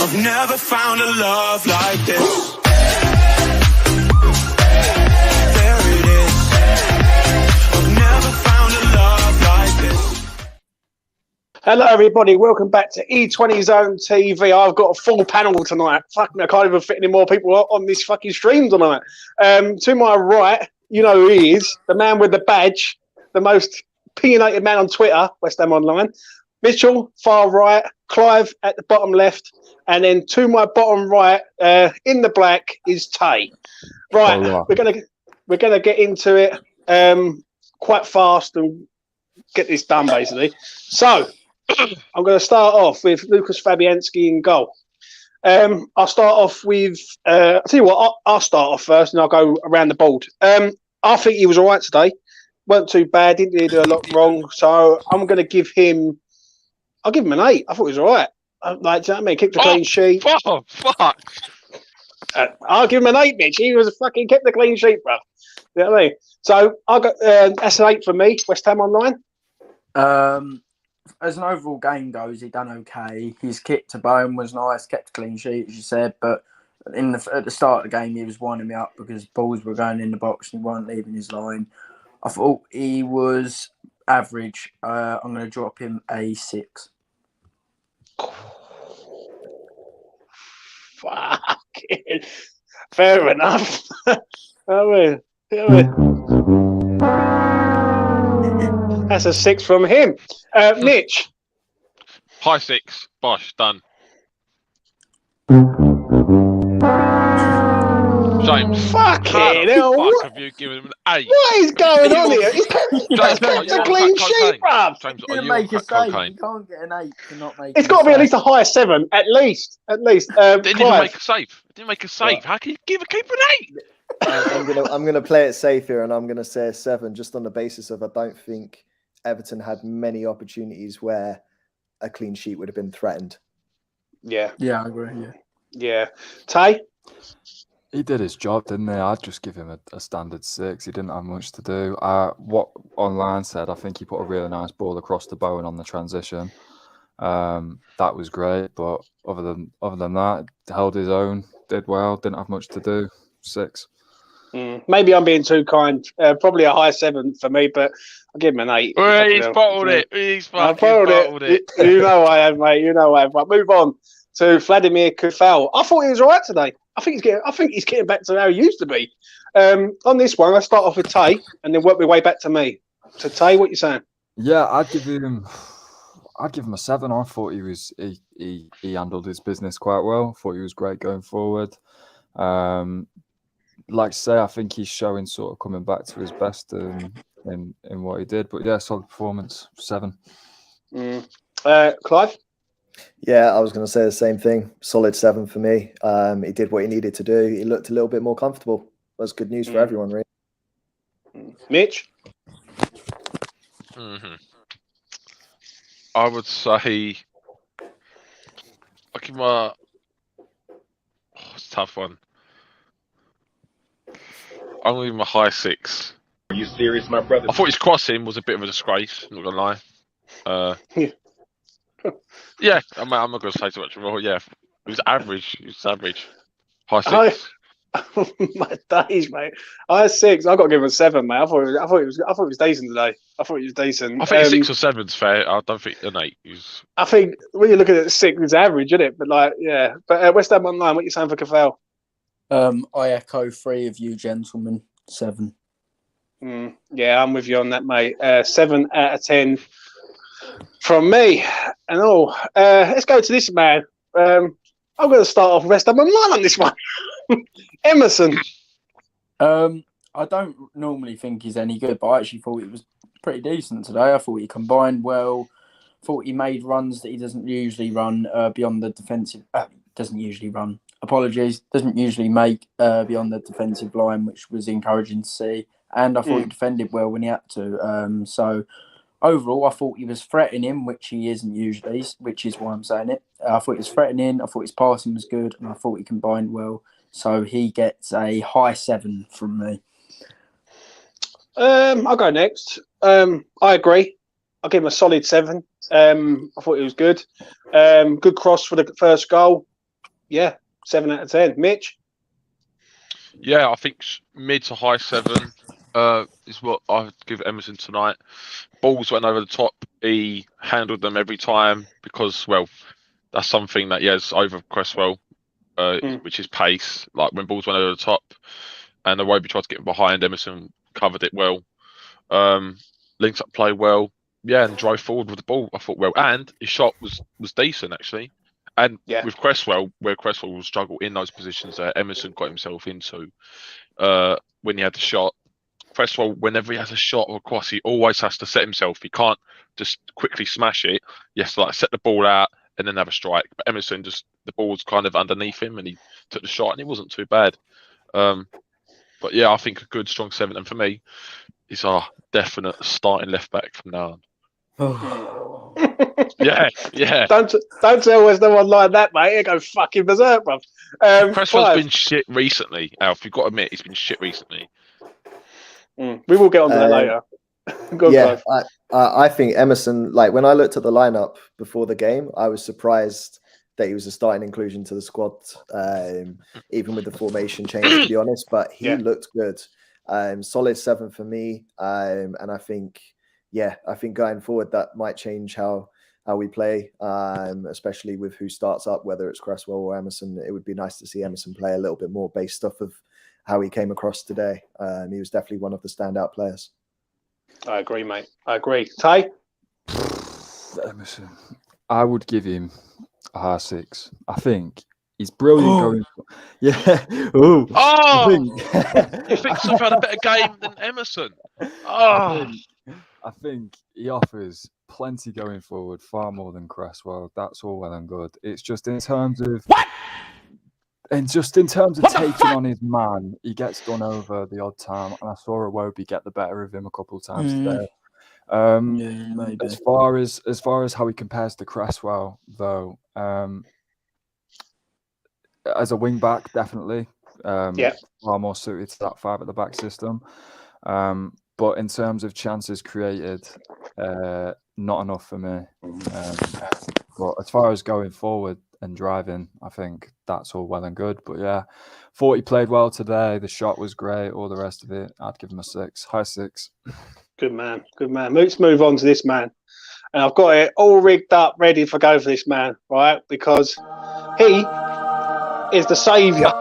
I've never found a love like this. There it is. I've never found a love like this. Hello, everybody. Welcome back to E20 Zone TV. I've got a full panel tonight. Fuck me, I can't even fit any more people on this fucking stream tonight. To my right, you know who he is, the man with the badge, the most opinionated man on Twitter, WestHamOnline. Mitchell, far right, Clive at the bottom left, and then to my bottom right, in the black, is Tay. Right, Oh, we're gonna get into it quite fast and get this done, basically. So, I'm going to start off with Lucas Fabianski in goal. I'll start off with... I'll tell you what, I'll start off first and I'll go around the board. I think he was all right today. Weren't too bad, didn't really do a lot wrong. So I'm going to give him... I'll give him an 8. I thought he was all right. Like, do you know what I mean? Kept the clean sheet. Oh, fuck. I'll give him an 8, Mitch. He was fucking kept the clean sheet, bro. You know what I mean? So I got that's an 8 for me. West Ham Online. As an overall game goes, he done okay. His kick to Bowen was nice, kept a clean sheet, as you said, but at the start of the game, he was winding me up because balls were going in the box and he wasn't leaving his line. I thought he was average. I'm going to drop him a 6. Fucking fair enough. That's a 6 from him. Mitch. High 6. Bosh, done. James. Fucking hell. Fuck have you given him an 8? What is going on here? He's kept a clean sheet, bruv. James, He are didn't you on make a crack save. cocaine? You can't get an 8 for not making It's got to be at least a higher 7. At least. Didn't even Clive. make a save. Didn't make a save. Yeah. How can you give a keeper an 8? I'm gonna play it safe here, and I'm gonna say a 7, just on the basis of I don't think Everton had many opportunities where a clean sheet would have been threatened. Yeah. Yeah, I agree. Yeah. Tay? He did his job, didn't he? I'd just give him a standard 6. He didn't have much to do. What online said, I think he put a really nice ball across the Bowen on the transition. That was great, but other than that, held his own, did well, didn't have much to do. 6. Maybe I'm being too kind. Probably a high 7 for me, but I'll give him an 8. Well, he's bottled it. He's fucking bottled it. You know I have, mate. You know I have. But move on to Vladimir Coufal. I thought he was all right today. I think he's getting back to how he used to be. On this one, I'll start off with Tay and then work my way back to me. So Tay, what you saying? Yeah, I'd give him a 7. I thought he handled his business quite well. I thought he was great going forward. Like I say, I think he's showing sort of coming back to his best in what he did. But yeah, solid performance, 7. Clive? Yeah, I was going to say the same thing. Solid 7 for me. He did what he needed to do. He looked a little bit more comfortable. That's good news for everyone, really. Mitch? I would say I'll give him it's a tough one. I'm going to give him a high 6. Are you serious, my brother? I thought his crossing was a bit of a disgrace, I'm not going to lie. Yeah, I'm not going to say too much more. Yeah, it was average. High 6. My days, mate. High 6. I've got to give him a 7, mate. I thought it was decent today. I thought it was decent. I think 6 or 7's fair. I don't think an 8 is. I think when you're looking at 6, it's average, isn't it? But like, yeah. But West Ham Online, what are you saying for Coufal? I echo 3 of you gentlemen. 7. Yeah, I'm with you on that, mate. 7 out of 10 from me. And let's go to this man. I'm going to start off West Ham Online on this one. Emerson. I don't normally think he's any good, but I actually thought he was pretty decent today. I thought he combined well. Thought he made runs that he doesn't usually run beyond the defensive. Doesn't usually run. Apologies. Doesn't usually make beyond the defensive line, which was encouraging to see. And I thought he defended well when he had to. So overall, I thought he was threatening him, which he isn't usually, which is why I'm saying it. I thought he was threatening. I thought his passing was good, and I thought he combined well. So he gets a high 7 from me. I'll go next. I agree. I'll give him a solid 7. I thought it was good. Good cross for the first goal. yeah, 7 out of 10. Mitch? Yeah, I think mid to high 7 is what I'd give Emerson tonight. Balls went over the top. He handled them every time because, well, that's something that he has over Cresswell, which is pace. Like when balls went over the top and the Iwobi tried to get behind, Emerson covered it well. Links up play well. Yeah, and drove forward with the ball, I thought well. And his shot was decent, actually. And with Cresswell, where Cresswell will struggle in those positions that Emerson got himself into when he had the shot. Cresswell, whenever he has a shot or a cross, he always has to set himself. He can't just quickly smash it. He has to like set the ball out and then have a strike. But Emerson the ball was kind of underneath him and he took the shot and it wasn't too bad. But yeah, I think a good strong 7. And for me, he's our definite starting left back from now on. Yeah. Don't tell us no one like that, mate. He'll go fucking berserk, bruv. Cresswell's been shit recently, Alf. You've got to admit, he's been shit recently. We will get on to that later. Yeah, I think Emerson, like when I looked at the lineup before the game, I was surprised that he was a starting inclusion to the squad, even with the formation change, to be honest. But he looked good. Solid 7 for me. And I think going forward, that might change how we play, especially with who starts up, whether it's Cresswell or Emerson. It would be nice to see Emerson play a little bit more based off of how he came across today. He was definitely one of the standout players. I agree, mate. I agree. Tay? Emerson. I would give him a high 6. I think he's brilliant going. Yeah. Ooh. Oh! You think I've had a better game than Emerson? Oh! I think he offers plenty going forward, far more than Cresswell. That's all well and good. It's just in terms of taking on his man, he gets done over the odd time. And I saw Iwobi get the better of him a couple of times today. Maybe. As far as how he compares to Cresswell, though, as a wing back, definitely, far more suited to that 5 at the back system. But in terms of chances created, not enough for me. But as far as going forward and driving, I think that's all well and good. But yeah, 40 played well today. The shot was great. All the rest of it, I'd give him a 6, high 6. Good man. Let's move on to this man. And I've got it all rigged up, ready for go for this man, right? Because he is the saviour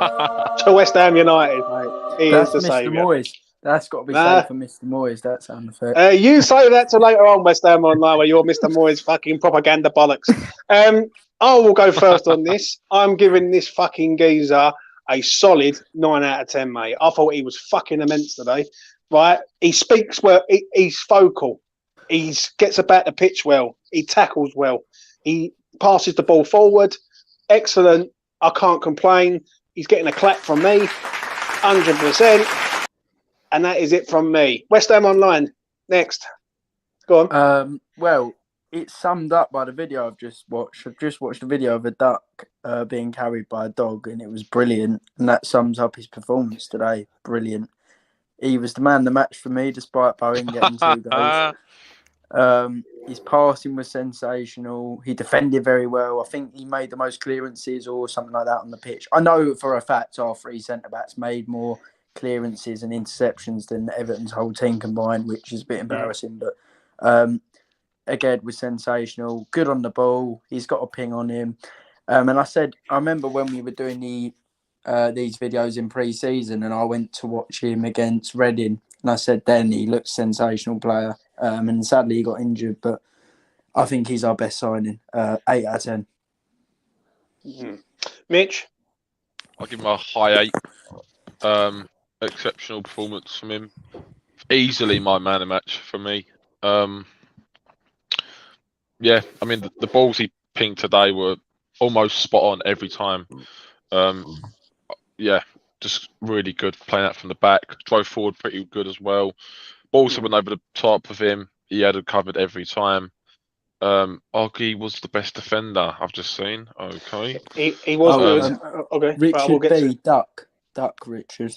to West Ham United, mate. He is the Mr. saviour. Moyes. That's got to be said for Mr. Moyes. That sound effect. You say that to later on, West Ham Online, where you're Mr. Moyes fucking propaganda bollocks. I will go first on this. I'm giving this fucking geezer a solid 9 out of 10, mate. I thought he was fucking immense today. Right? He speaks well. He's focal. He gets about the pitch well. He tackles well. He passes the ball forward. Excellent. I can't complain. He's getting a clap from me. 100%. And that is it from me. West Ham Online. Next. Go on. Well, it's summed up by the video I've just watched. I've just watched a video of a duck being carried by a dog, and it was brilliant. And that sums up his performance today. Brilliant. He was the man of the match for me, despite Bowen getting 2 goals. His passing was sensational. He defended very well. I think he made the most clearances or something like that on the pitch. I know for a fact our 3 centre-backs made more clearances and interceptions than Everton's whole team combined, which is a bit embarrassing. But Aguerd was sensational. Good on the ball. He's got a ping on him. And I remember when we were doing these videos in pre-season and I went to watch him against Reading and I said then he looks sensational player, and sadly he got injured, but I think he's our best signing. 8 out of 10. Mitch? I'll give him a high 8. Exceptional performance from him. Easily my man of the match for me. Yeah, I mean the balls he pinged today were almost spot on every time. Yeah, just really good playing out from the back. Drove forward pretty good as well. Balls went over the top of him. He had it covered every time. Oggy was the best defender I've just seen. Okay. He was. Okay. Richard B. Duck Richard.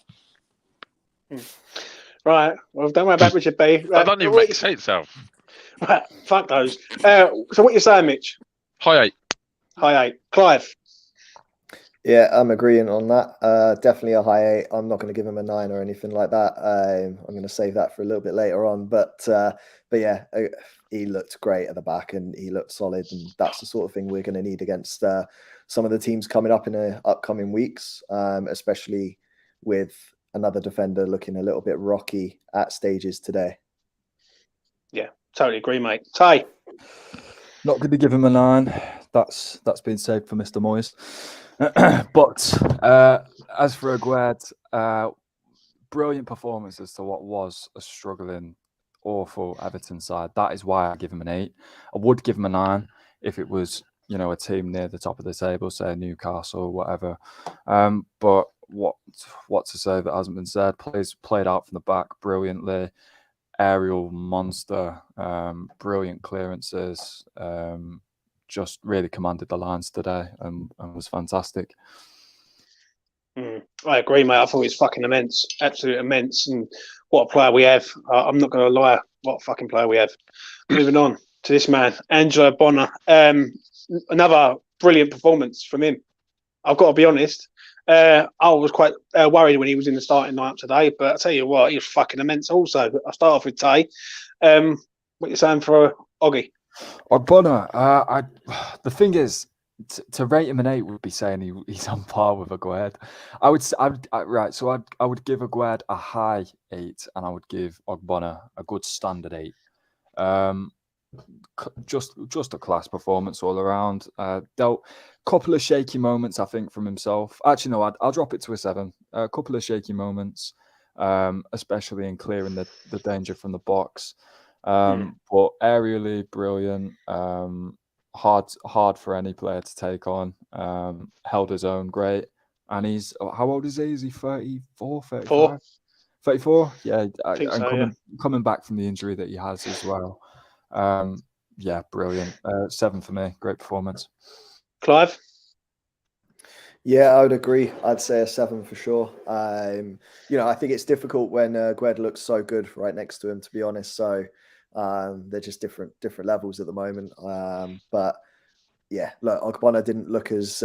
Right. Well, don't worry about Richard B. That doesn't even make sense, Alf. Right. Fuck those. So what you saying, Mitch? High 8. High 8. Clive? Yeah, I'm agreeing on that. Definitely a high 8. I'm not going to give him a 9 or anything like that. I'm going to save that for a little bit later on. But yeah, he looked great at the back and he looked solid. And that's the sort of thing we're going to need against some of the teams coming up in the upcoming weeks, especially with another defender looking a little bit rocky at stages today. Yeah, totally agree, mate. Tay? Not going to give him a 9. That's been saved for Mr. Moyes. But as for Aguerd, brilliant performance as to what was a struggling, awful Everton side. That is why I give him an 8. I would give him a 9 if it was, a team near the top of the table, say Newcastle or whatever. But what to say that hasn't been said? Played out from the back brilliantly. Aerial monster, brilliant clearances. Just really commanded the lines today and was fantastic. I agree, mate. I thought it was fucking immense, absolute immense. And what a player we have. I'm not going to lie, what a fucking player we have. Moving on to this man, Angelo Ogbonna. Another brilliant performance from him. I've got to be honest. I was quite worried when he was in the starting lineup today, but I tell you what, he was fucking immense also. I'll start off with Tay. What you saying for Oggy? Ogbonna, the thing is, to rate him an 8 would be saying he's on par with Aguerd. I would give Aguerd a high 8, and I would give Ogbonna a good standard 8. Just a class performance all around. Dealt a couple of shaky moments, I think, from himself. Actually, no, I'll drop it to a 7. A couple of shaky moments, especially in clearing the danger from the box. But aerially brilliant. Hard for any player to take on. Held his own great. And he's, how old is he? Is he 34, 35? 34? Yeah. Coming back from the injury that he has as well. Yeah, brilliant. 7 for me. Great performance. Clive? Yeah, I would agree. I'd say a 7 for sure. I think it's difficult when Aguerd looks so good right next to him, to be honest. So they're just different levels at the moment. But yeah, look, Ogbonna didn't look as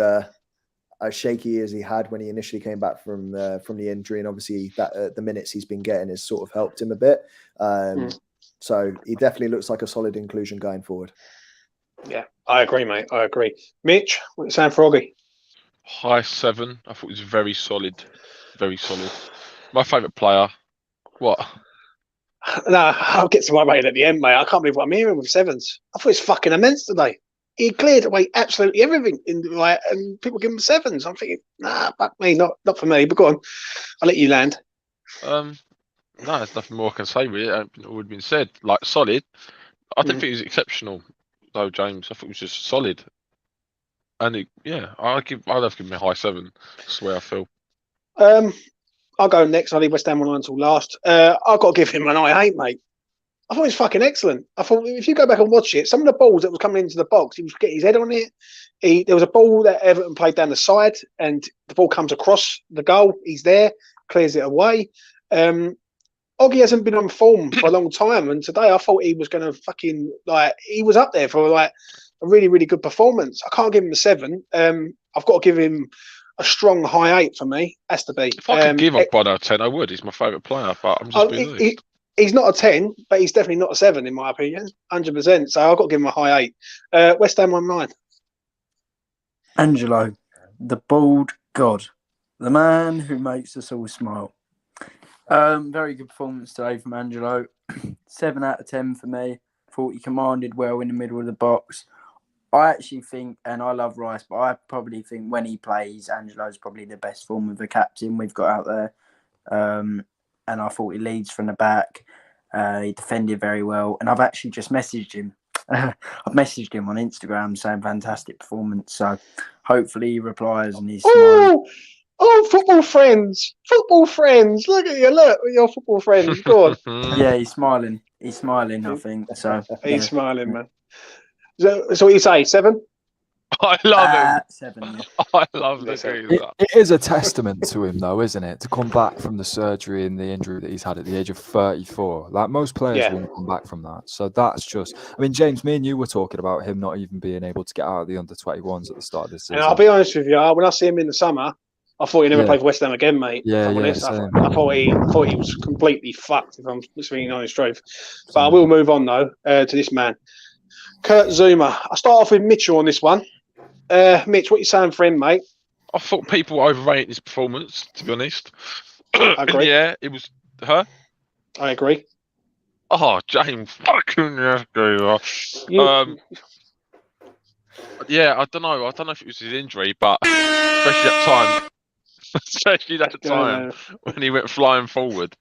shaky as he had when he initially came back from the injury, and obviously that the minutes he's been getting has sort of helped him a bit. So he definitely looks like a solid inclusion going forward. Yeah, I agree, mate. I agree. Mitch, what are you saying for Oggy? High 7. I thought it was very solid. Very solid. My favourite player. What? No, I'll get to my rate at the end, mate. I can't believe what I'm hearing with 7s. I thought it's fucking immense today. He cleared away absolutely everything, and people give him 7s. I'm thinking, nah, fuck me, not for me. But go on, I'll let you land. No, there's nothing more I can say really. It would have been said. Like solid. I didn't think it was exceptional, though, James. I thought it was just solid. And I'd have to give him a high 7. That's the way I feel. I'll go next. I'll leave WestHamOnline until last. I've got to give him an high 8, mate. I thought it was fucking excellent. I thought if you go back and watch it, some of the balls that was coming into the box, he was getting his head on it. There was a ball that Everton played down the side, and the ball comes across the goal. He's there, clears it away. Oggy hasn't been on form for a long time, and today I thought he was going to he was up there for a really, really good performance. I can't give him a 7. I've got to give him a strong high 8 for me. Has to be. If I could give Ogbonna a 10, I would. He's my favourite player, but I'm just being honest. He's not a 10, but he's definitely not a 7 in my opinion, 100%. So I've got to give him a high 8. WestHamOnline. Angelo, the bald god, the man who makes us all smile. Very good performance today from Angelo. 7 out of 10 for me. Thought he commanded well in the middle of the box. I actually think, and I love Rice, but I probably think when he plays, Angelo's probably the best form of the captain we've got out there. And I thought he leads from the back. He defended very well. And I've actually just messaged him. I've messaged him on Instagram saying fantastic performance. So hopefully he replies and he's smiling. Oh, football friends. Look at you. Look, your football friends. Go on. Yeah, he's smiling. He's smiling, I think. So he's smiling, man. So what you say, 7? I love him. 7, yeah. I love the Listen, geezer. It is a testament to him, though, isn't it? To come back from the surgery and the injury that he's had at the age of 34. Like, most players Yeah. won't come back from that. So that's just... I mean, James, me and you were talking about him not even being able to get out of the under-21s at the start of this season. And I'll be honest with you, when I see him in the summer, I thought he'd never play for West Ham again, mate. Yeah, if I'm yeah, honest. same. I thought he was completely fucked, if I'm speaking honest truth. But I Same. will move on, though, to this man. Kurt Zouma. I'll start off with Mitchell on this one. Mitch, what you saying for him, mate? I thought people were overrating his performance, to be honest. I agree. Yeah, it was her. I agree. Oh, James, fucking yes, You- yeah, I don't know. I don't know if it was his injury, but especially that time when he went flying forward.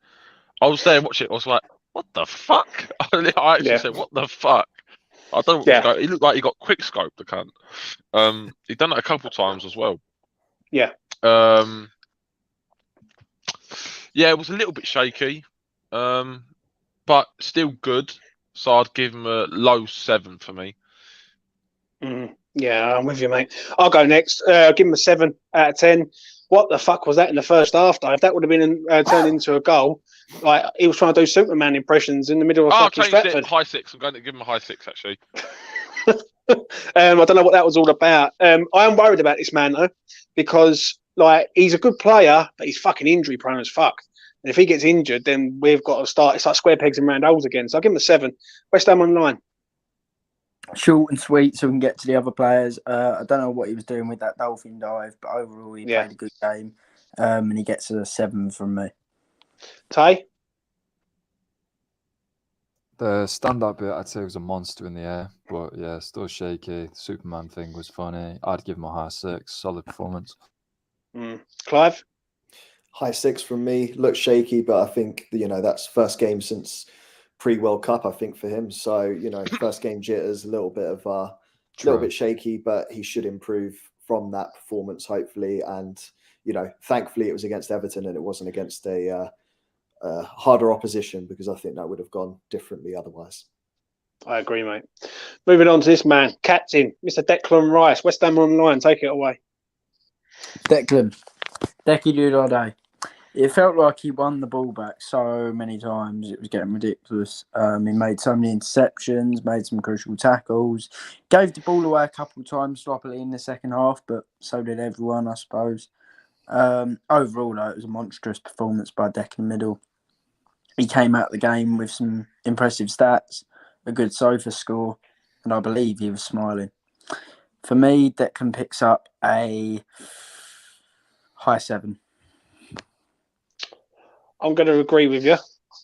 I was there watching it. I was like, "What the fuck?" I actually said, "What the fuck?" I don't know. What was going. He looked like he got quick scoped, the cunt. He'd done it a couple times as well. Yeah. Yeah, it was a little bit shaky, but still good. So I'd give him a low 7 for me. Yeah, I'm with you, mate. I'll go next. I'll give him a 7 out of 10. What the fuck was that in the first half, though? If that would have been turned into a goal, like he was trying to do Superman impressions in the middle of fucking Stratford. High 6. I'm going to give him a high 6, actually. I don't know what that was all about. I am worried about this man, though, because like he's a good player, but he's fucking injury prone as fuck. And if he gets injured, then we've got to start. It's like square pegs and round holes again. So I'll give him a 7. West Ham Online. Short and sweet, so we can get to the other players. I don't know what he was doing with that dolphin dive, but overall he played a good game, and he gets a 7 from me. Tay? The standout bit, I'd say, was a monster in the air, but yeah, still shaky. The Superman thing was funny. I'd give him a high 6. Solid performance. Clive? High 6 from me. Looks shaky, but I think that's first game since pre-World Cup, I think, for him. So first game jitters, a little bit shaky, but he should improve from that performance, hopefully. And thankfully, it was against Everton and it wasn't against a harder opposition, because I think that would have gone differently otherwise. I agree, mate. Moving on to this man, captain, Mr. Declan Rice. West Ham Online, take it away. Declan. Decky do all day. It felt like he won the ball back so many times. It was getting ridiculous. He made so many interceptions, made some crucial tackles, gave the ball away a couple of times sloppily in the second half, but so did everyone, I suppose. Overall, though, it was a monstrous performance by Declan Middle. He came out of the game with some impressive stats, a good sofa score, and I believe he was smiling. For me, Declan picks up a high 7. I'm going to agree with you.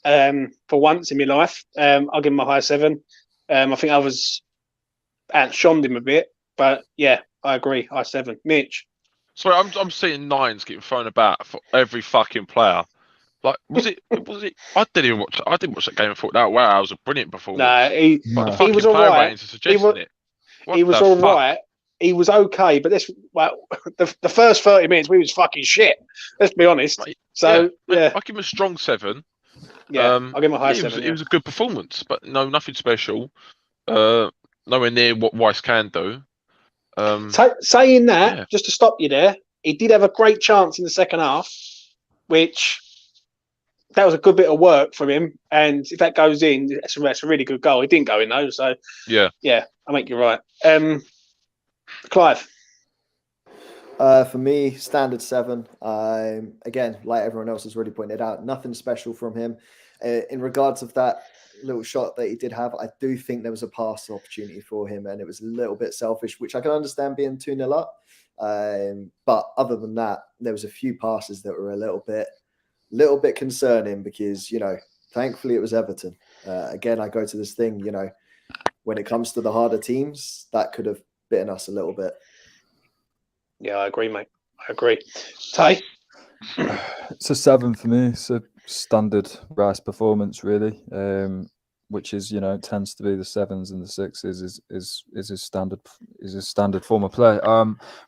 For once in my life, I'll give him a high 7. I think others outshone him a bit, but yeah, I agree. High 7. Mitch? Sorry, I'm seeing 9s getting thrown about for every fucking player. Like, was it? I didn't watch that game and thought, wow, that was a brilliant performance. No, he was all right. He was all right. He was okay, but the first 30 minutes we was fucking shit. Let's be honest. Right. So yeah, I'll give him a strong 7. Yeah, I'll give him a high 7. It was a good performance, but no, nothing special. Nowhere near what Rice can do. Saying that, just to stop you there, he did have a great chance in the second half, which that was a good bit of work from him. And if that goes in, that's a really good goal. It didn't go in though, so yeah, I think you're right. Clive? For me, standard 7. Again, like everyone else has already pointed out, nothing special from him. In regards of that little shot that he did have, I do think there was a pass opportunity for him, and it was a little bit selfish, which I can understand being 2-0 up. But other than that, there was a few passes that were a little bit concerning, because thankfully it was Everton. Again, I go to this thing, when it comes to the harder teams, that could have bitten us a little bit. Yeah, I agree, mate. I agree. Tay? It's a 7 for me. It's a standard Rice performance, really, which is tends to be the 7s and the 6s is his standard form of play.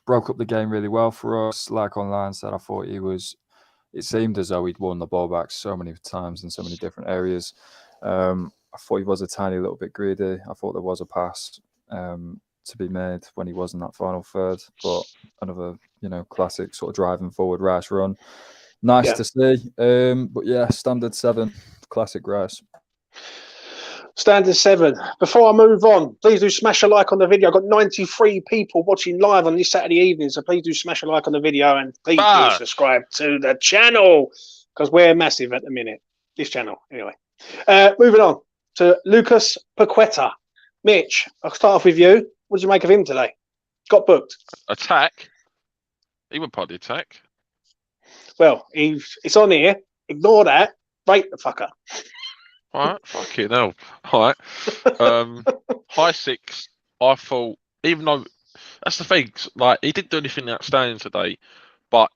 Broke up the game really well for us. Like online said, I thought it seemed as though he'd won the ball back so many times in so many different areas. I thought he was a tiny little bit greedy. I thought there was a pass to be made when he was in that final third. But another, classic sort of driving forward race run. Nice to see. But yeah, standard 7, classic race. Standard 7. Before I move on, please do smash a like on the video. I've got 93 people watching live on this Saturday evening, so please do smash a like on the video and please do subscribe to the channel because we're massive at the minute. This channel, anyway. Moving on to Lucas Paqueta. Mitch, I'll start off with you. What did you make of him today? Got booked. Attack? He went part of the attack. Well, it's on here. Ignore that. Rate the fucker. All right, fuck it, no. All right. High 6, I thought, even though, that's the thing, like, he didn't do anything outstanding today, but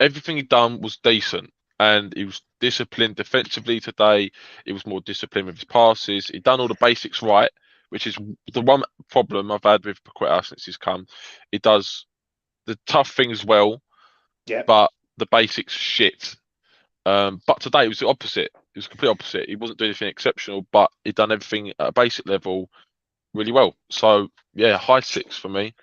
everything he done was decent. And he was disciplined defensively today. He was more disciplined with his passes. He done all the basics right, which is the one problem I've had with Paqueta since he's come. He does the tough things well, but the basics shit. But today it was the opposite. It was the complete opposite. He wasn't doing anything exceptional, but he'd done everything at a basic level really well. So, yeah, high 6 for me.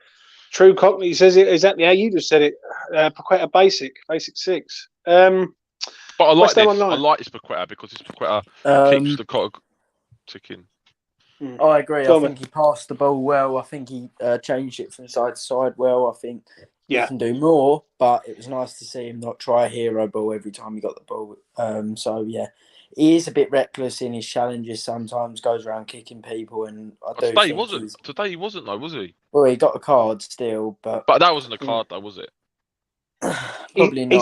True Cockney says it exactly how you just said it. Paqueta basic 6. But I like this. WestHamOnline. I like this Paqueta because this Paqueta keeps the clock ticking. I agree. I think he passed the ball well. I think he changed it from side to side well. I think he can do more, but it was nice to see him not try a hero ball every time he got the ball. So, yeah, he is a bit reckless in his challenges sometimes, goes around kicking people. And Today he wasn't. Today he wasn't, though, was he? Well, he got a card still. But that wasn't a card, though, was it? Probably not.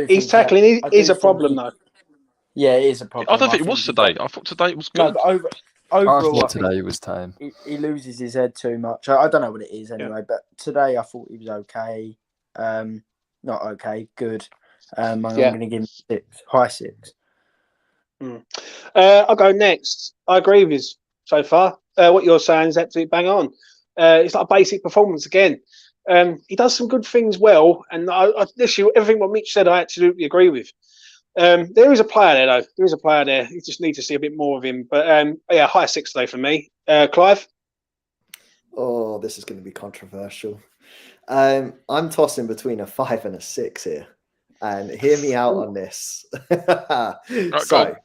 He's tackling is a problem, though. Yeah, it is a problem. I don't think it was today. I thought today it was good. No, but overall, I thought today was tame. He loses his head too much. I don't know what it is anyway, but today I thought he was okay. Not okay, good. I'm going to give him 6, high 6. I'll go next. I agree with you so far. What you're saying is absolutely bang on. It's like a basic performance again. He does some good things well, and everything what Mitch said, I absolutely agree with. There is a player there, though. There is a player there. You just need to see a bit more of him. But yeah, high 6 today for me. Clive? Oh, this is going to be controversial. I'm tossing between a 5 and a 6 here. And hear me out on this. So,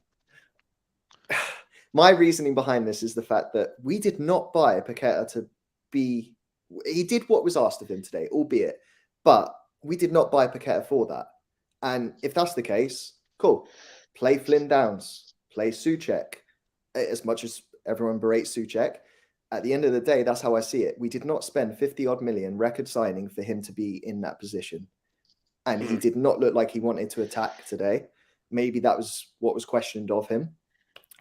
my reasoning behind this is the fact that we did not buy Paqueta to be... He did what was asked of him today, albeit, but we did not buy Paqueta for that. And if that's the case, cool. Play Flynn Downs, play Souček. As much as everyone berates Souček, at the end of the day, that's how I see it. We did not spend 50-odd million record signing for him to be in that position. And he did not look like he wanted to attack today. Maybe that was what was questioned of him.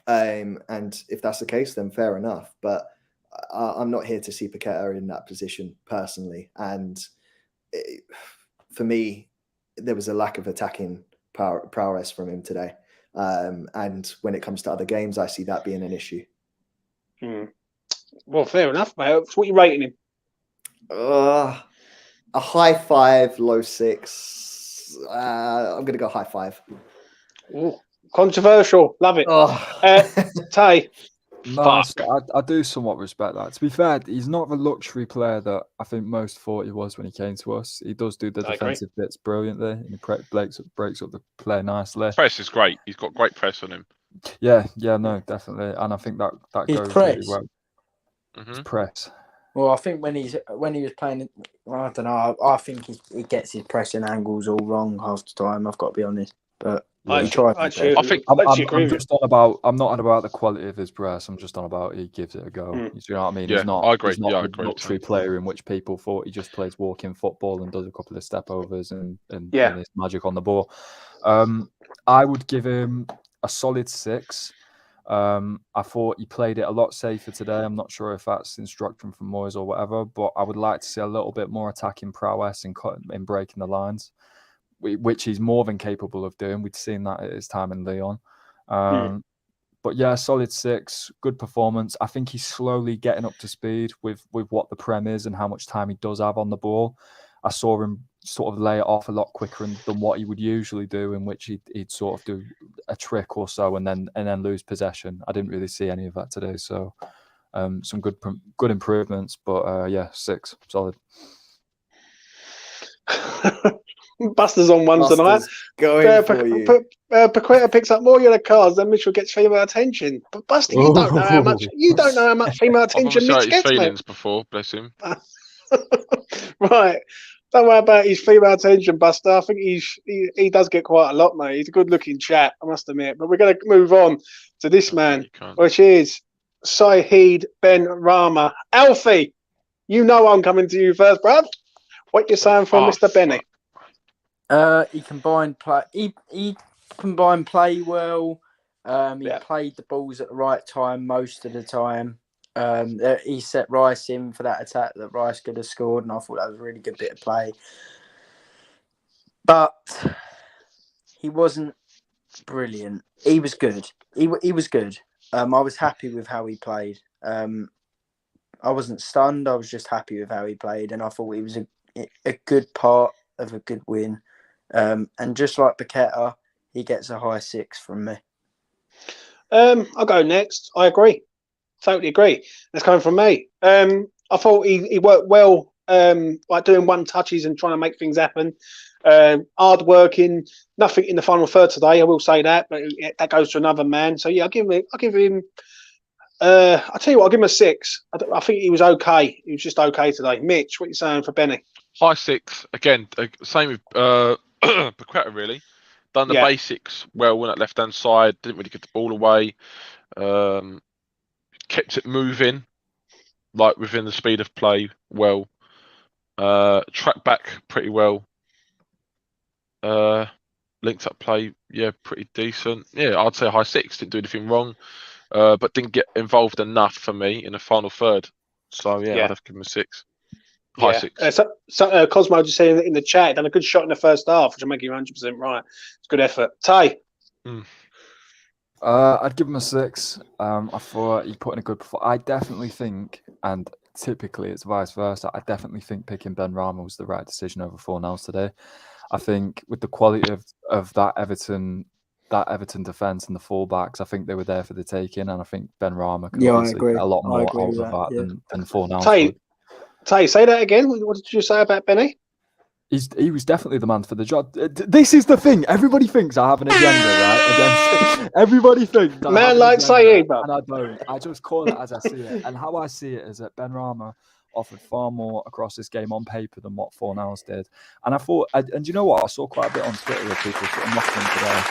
And if that's the case, then fair enough. But I'm not here to see Paqueta in that position personally. And for me, there was a lack of attacking prowess from him today. And when it comes to other games, I see that being an issue. Well, fair enough, mate. What are you rating him? A high 5, low 6. I'm going to go high 5. Ooh, controversial. Love it. Tay? No, I do somewhat respect that. To be fair, he's not the luxury player that I think most thought he was when he came to us. He does do the defensive bits brilliantly, and he breaks up the play nicely. Press is great. He's got great press on him. Yeah, no, definitely, and I think that goes really well. His press. Well, I think when he was playing, I don't know. I think he gets his pressing angles all wrong half the time. I've got to be honest, but. I think I'm just on about. I'm not on about the quality of his press. I'm just on about he gives it a go. You know what I mean? Yeah, he's not. I agree. He's not I a agree. luxury player in which people thought he just plays walking football and does a couple of step overs and his magic on the ball. I would give him a solid 6. I thought he played it a lot safer today. I'm not sure if that's instruction from Moyes or whatever, but I would like to see a little bit more attacking prowess in breaking the lines, which he's more than capable of doing. We'd seen that at his time in Lyon. But yeah, solid 6, good performance. I think he's slowly getting up to speed with what the Prem is and how much time he does have on the ball. I saw him sort of lay it off a lot quicker than what he would usually do, in which he'd sort of do a trick or so and then lose possession. I didn't really see any of that today. So some good improvements, but yeah, 6 solid. Buster's on one tonight. Buster's going for you. Paqueta picks up more yellow cards than Mitchell gets female attention. But Buster, you don't know how much female I've attention obviously hurt Mitch his gets, mate. feelings before, bless him. Right. Don't worry about his female attention, Buster. I think he does get quite a lot, mate. He's a good looking chap, I must admit. But we're going to move on to this man, which is Saeed Benrahma. Alfie, you know I'm coming to you first, bruv. What you saying from Mr. Benny? He combined play. He combined play well. He played the balls at the right time most of the time. He set Rice in for that attack that Rice could have scored, and I thought that was a really good bit of play. But he wasn't brilliant. He was good. He was good. I was happy with how he played. I wasn't stunned. I was just happy with how he played, and I thought he was a good part of a good win. And just like Paqueta, he gets a high 6 from me. I'll go next. I agree. Totally agree. That's coming from me. I thought he worked well, like doing one touches and trying to make things happen. Hard working. Nothing in the final third today. I will say that, but that goes to another man. So yeah, I'll give him. I'll tell you what. I'll give him a 6. I think he was okay. He was just okay today. Mitch, what are you saying for Benny? High 6 again. Same with Paqueta, really. Done the basics well when at left hand side. Didn't really get the ball away. Kept it moving, like within the speed of play. Well, tracked back pretty well. Linked up play, yeah, pretty decent. Yeah, I'd say high 6. Didn't do anything wrong, but didn't get involved enough for me in the final third. So yeah, I'd have to give him a 6. High 6. Cosmo just saying in the chat, done a good shot in the first half, which will make you 100% right. It's good effort. Tay. I'd give him a 6. I thought he put in a good performance. I definitely think, and typically it's vice versa, I definitely think picking Benrahma was the right decision over Fornals today. I think with the quality of that Everton defence and the fullbacks, I think they were there for the taking, and I think Benrahma could obviously get a lot more out of that than Fornals. Tay, say that again. What did you say about Benny? He was definitely the man for the job. This is the thing. Everybody thinks I have an agenda, right? Everybody thinks man like Saeed, and I don't. I just call it as I see it. And how I see it is that Benrahma offered far more across this game on paper than what Fornals did. And I thought, and you know what? I saw quite a bit on Twitter of people sort of mocking him today.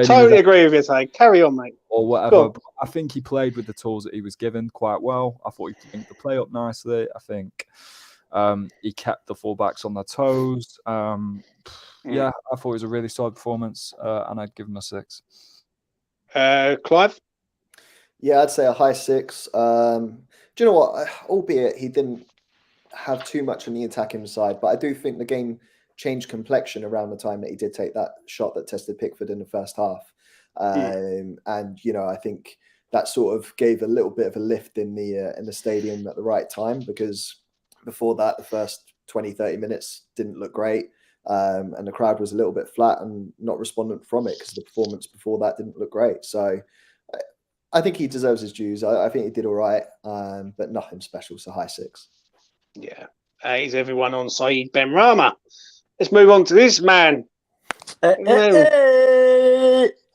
Totally agree with you, Tay. Carry on, mate. Or whatever. But I think he played with the tools that he was given quite well. I thought he linked the play up nicely. I think he kept the fullbacks on their toes. Yeah, I thought it was a really solid performance, and I'd give him a 6. Clive? Yeah, I'd say a high 6. Do you know what? Albeit he didn't have too much on the attacking side, but I do think the game changed complexion around the time that he did take that shot that tested Pickford in the first half. And you know, I think that sort of gave a little bit of a lift in the stadium at the right time, because before that, the first 20, 30 minutes didn't look great. And the crowd was a little bit flat and not respondent from it, because the performance before that didn't look great. So I think he deserves his dues. I think he did all right, but nothing special. So high 6. Yeah. Is everyone on Saeed Benrahma? Let's move on to this man.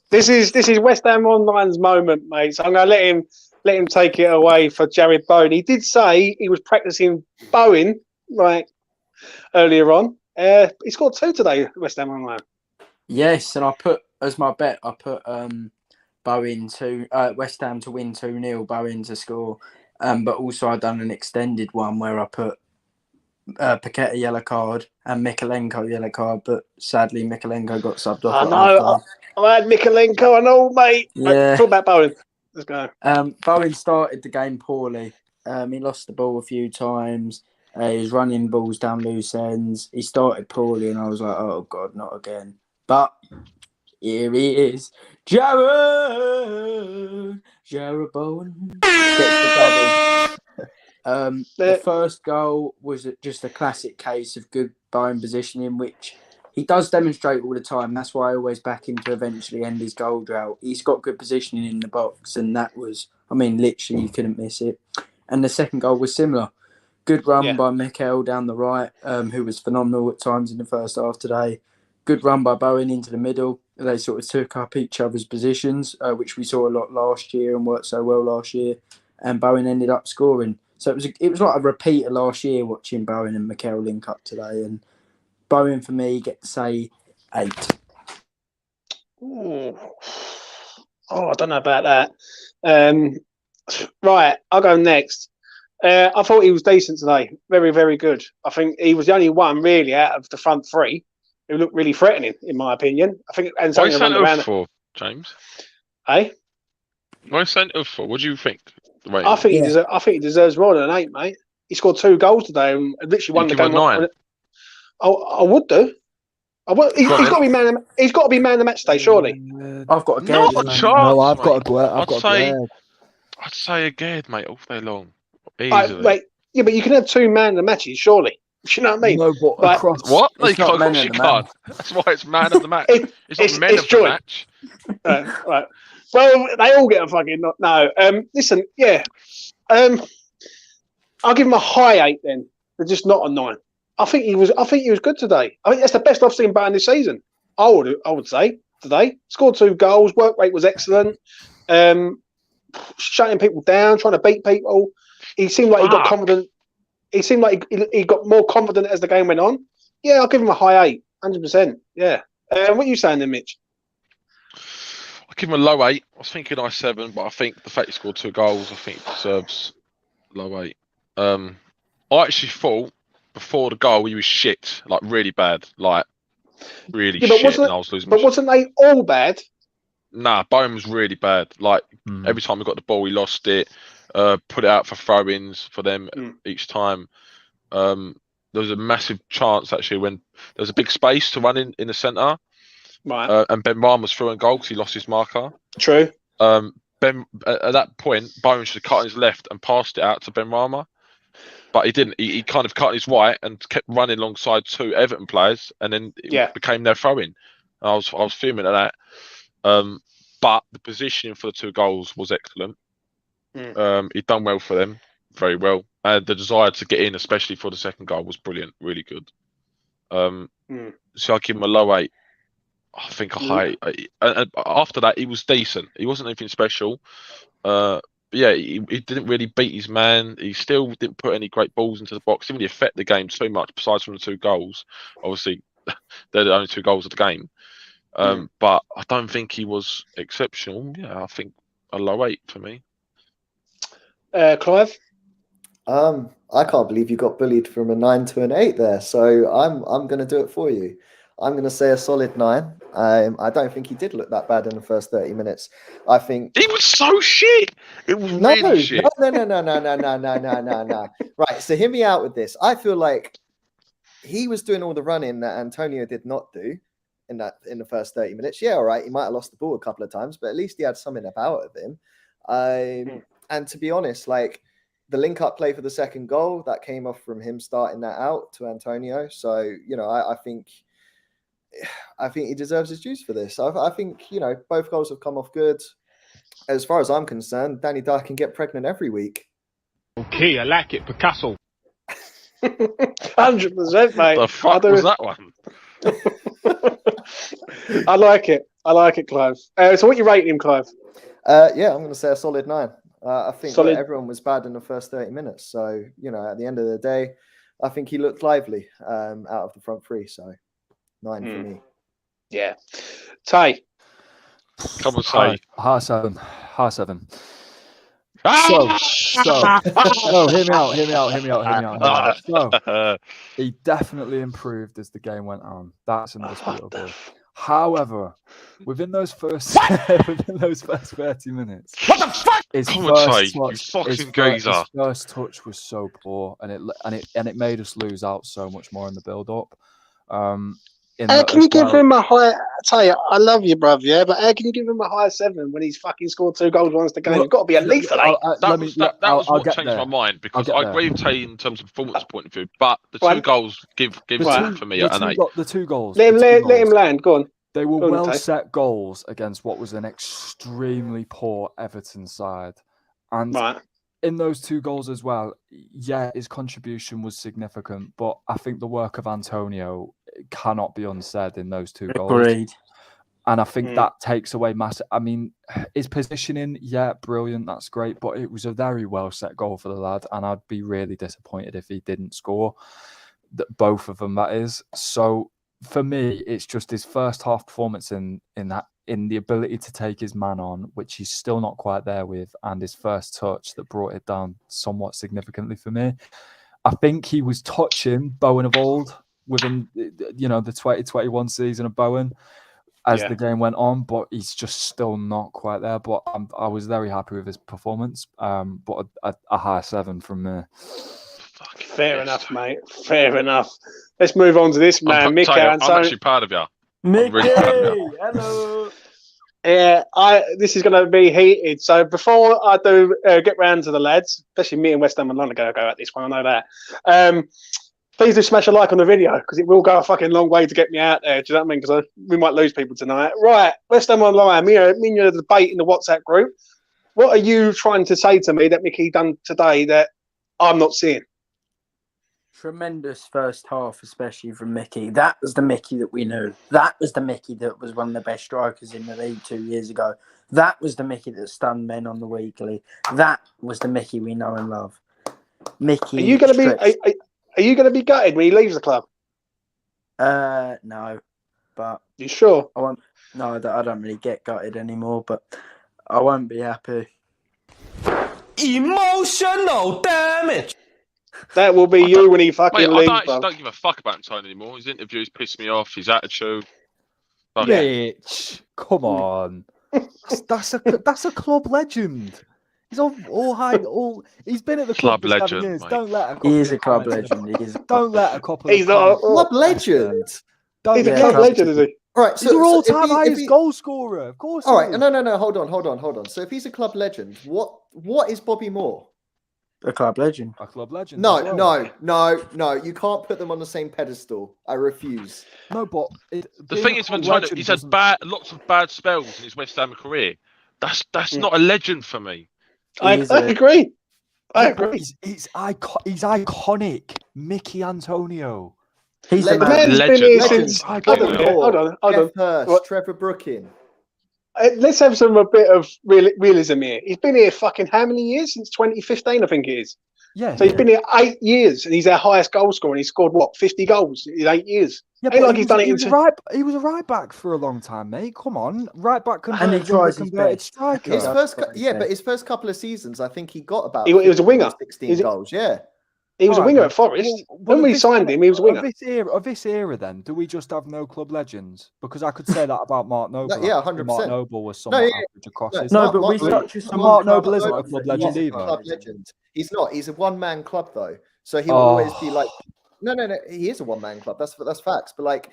This is West Ham Online's moment, mate. So I'm going to let him take it away for Jarrod Bowen. He did say he was practicing Bowen like earlier on. He scored 2 today, West Ham Online. Yes, and I put as my bet. I put Bowen to West Ham to win 2-0, Bowen to score. But also I done an extended one where I put Paqueta yellow card and Michail yellow card, but sadly Michail got subbed off. I know. I had Michail. I know, mate. Yeah. Talk about Bowen. Let's go. Bowen started the game poorly. He lost the ball a few times. He was running balls down loose ends. He started poorly, and I was like, "Oh God, not again!" But here he is, Jarrod Bowen gets the double. The first goal was just a classic case of good Bowen positioning, which he does demonstrate all the time. That's why I always back him to eventually end his goal drought. He's got good positioning in the box, and that was I mean, literally, you couldn't miss it. And the second goal was similar. Good run by Michail down the right, who was phenomenal at times in the first half today. Good run by Bowen into the middle. They sort of took up each other's positions, which we saw a lot last year and worked so well last year. And Bowen ended up scoring. So it was like a repeat of last year watching Bowen and Michail link up today. And Bowen, for me, get to say 8. Ooh. Oh, I don't know about that. Right, I'll go next. I thought he was decent today. Very, very good. I think he was the only one really out of the front three who looked really threatening, in my opinion. I think Why sent off for, James? Eh? Why sent off for? What do you think? I think he deserves more than an 8, mate. He scored 2 goals today and literally won the game. 9. I would do. He's got to be man. He's got to be man of the match today, surely. I've got a Not a chance. No, I've got Aguerd. I'd say Aguerd, mate, all day long. Wait, yeah, but you can have 2 man of the matches, surely. Do you know what I mean? No, but across... What? No, you not can't. man You of the can't. That's why it's man of the match. It's not men of the match. Right. Well, they all get a fucking no. Listen, yeah. I'll give him a high 8 then, but just not a 9. I think he was good today. I think that's the best I've seen Bowen this season. I would say today. Scored 2 goals. Work rate was excellent. Shutting people down, trying to beat people. He seemed like he got confident. He seemed like he got more confident as the game went on. Yeah, I'll give him a high 8, 100%. Yeah. What are you saying then, Mitch? I'll give him a low 8. I was thinking high 7, but I think the fact he scored 2 goals, I think he deserves low 8. I actually thought before the goal he was shit, like really bad, like really shit, and I was losing. But wasn't they all bad? Nah, Bowen was really bad. Like every time we got the ball, we lost it. Put it out for throw-ins for them each time. There was a massive chance actually when there was a big space to run in the centre. Right. And Benrahma was through on goal because he lost his marker. True. At that point, Bowen should have cut his left and passed it out to Benrahma. But he didn't. He kind of cut his right and kept running alongside 2 Everton players, and then it became their throw-in. I was fuming at that. But the positioning for the 2 goals was excellent. He'd done well for them, very well. And the desire to get in, especially for the second goal, was brilliant, really good. So I give him a low 8. I think a high. And after that, he was decent. He wasn't anything special. Yeah, he didn't really beat his man. He still didn't put any great balls into the box. Didn't really affect the game too much, besides from the 2 goals. Obviously, they're the only 2 goals of the game. But I don't think he was exceptional. Yeah, I think a low 8 for me. Clive? I can't believe you got bullied from a 9 to an 8 there. So I'm going to do it for you. I'm going to say a solid 9. I don't think he did look that bad in the first 30 minutes. I think he was so shit. It was really shit. No. Right, so hear me out with this. I feel like he was doing all the running that Antonio did not do in the first 30 minutes. Yeah, all right, he might have lost the ball a couple of times, but at least he had something about of him. And to be honest, like the link-up play for the second goal, that came off from him starting that out to Antonio. So, I think he deserves his dues for this. I think, both goals have come off good. As far as I'm concerned, Danny Dyer can get pregnant every week. Okay, I like it. Picasso. 100%, mate. The fuck was that one? I like it, Clive. So what you rate him, Clive? Yeah, I'm going to say a solid 9. I think everyone was bad in the first 30 minutes. So, at the end of the day, I think he looked lively out of the front 3. So 9 for me. Yeah. Tay. Come on, Tay. High 7. High 7. Ah! So, hear me out. So, he definitely improved as the game went on. That's indisputable. However, within those first 30 minutes, what the fuck? His first touch was so poor, and it made us lose out so much more in the build-up. How can you give him a high? I tell you, I love you, bruv. Yeah, but how can you give him a high 7 when he's fucking scored 2 goals once the game? You've got to be at least an 8. That was what changed my mind, because I agree with Tay in terms of performance point of view, but the 2 goals give it for me an 8. The 2 goals. Let him land. Go on. They were well set goals against what was an extremely poor Everton side. And Right. in those 2 goals as well, yeah, his contribution was significant, but I think the work of Antonio cannot be unsaid in those 2 goals. Agreed. And I think that takes away massive. I mean, his positioning, yeah, brilliant. That's great. But it was a very well set goal for the lad. And I'd be really disappointed if he didn't score. Both of them, that is. So for me, it's just his first half performance in the ability to take his man on, which he's still not quite there with, and his first touch that brought it down somewhat significantly for me. I think he was touching Bowen of old within, the 2021 season of Bowen as the game went on, but he's just still not quite there. But I was very happy with his performance. But a high 7 from me. Fair enough, mate. Fair enough. Let's move on to this man, Michail. I'm actually proud of you. Mickey, really hello. Yeah, this is going to be heated. So before I do get round to the lads, especially me and WestHamOnline are going to go at this one, I know that. Please do smash a like on the video because it will go a fucking long way to get me out there. Do you know what I mean? Because we might lose people tonight. Right, WestHamOnline, me and you debate in the WhatsApp group. What are you trying to say to me that Mickey done today that I'm not seeing? Tremendous first half, especially from Mickey. That was the Mickey that we knew. That was the Mickey that was one of the best strikers in the league 2 years ago. That was the Mickey that stunned men on the weekly. That was the Mickey we know and love. Mickey. Are you going to be gutted when he leaves the club? No, but you sure? I won't. No, I don't really get gutted anymore, but I won't be happy. Emotional damage. That will be you when he fucking leaves. I don't give a fuck about Antonio anymore. His interviews piss me off. His attitude. Bitch, come on. That's a club legend. He's all high. He's been at the club for 7 years. Mate. Don't let a couple. He is a club legend. Don't let a couple. He's not a club legend. He's a club legend, is he? All right, he's an all-time highest goal scorer. Of course. All right, no. Hold on. So if he's a club legend, what is Bobby Moore? A club legend. A club legend. No. You can't put them on the same pedestal. I refuse. No, but the thing is, Antonio, he's had lots of bad spells in his West Ham career. That's not a legend for me. I agree. I agree. He's iconic. Mickey Antonio. He's the man's been here since. Hold on. Hurst, Trevor Brooking. Let's have a bit of realism here. He's been here fucking how many years? Since 2015, I think it is. Yeah. So he's been here 8 years, and he's our highest goal scorer. And he's scored 50 goals in 8 years. Yeah, ain't like he's done it. He was a right back for a long time, mate. Come on, right back and he tries converted striker. His first couple of seasons, I think he got about. He was a winger. 16 goals. Yeah. He was a winger at Forest. When we signed him, he was a winger. Of this era, then, do we just have no club legends? Because I could say that about Mark Noble. Yeah, 100%. Mark Noble was somewhat average across his. No, but we touch Mark Noble isn't a club legend either. Club legend. He's not. He's a one-man club though, so he will always be like. No. He is a one-man club. That's facts. But like,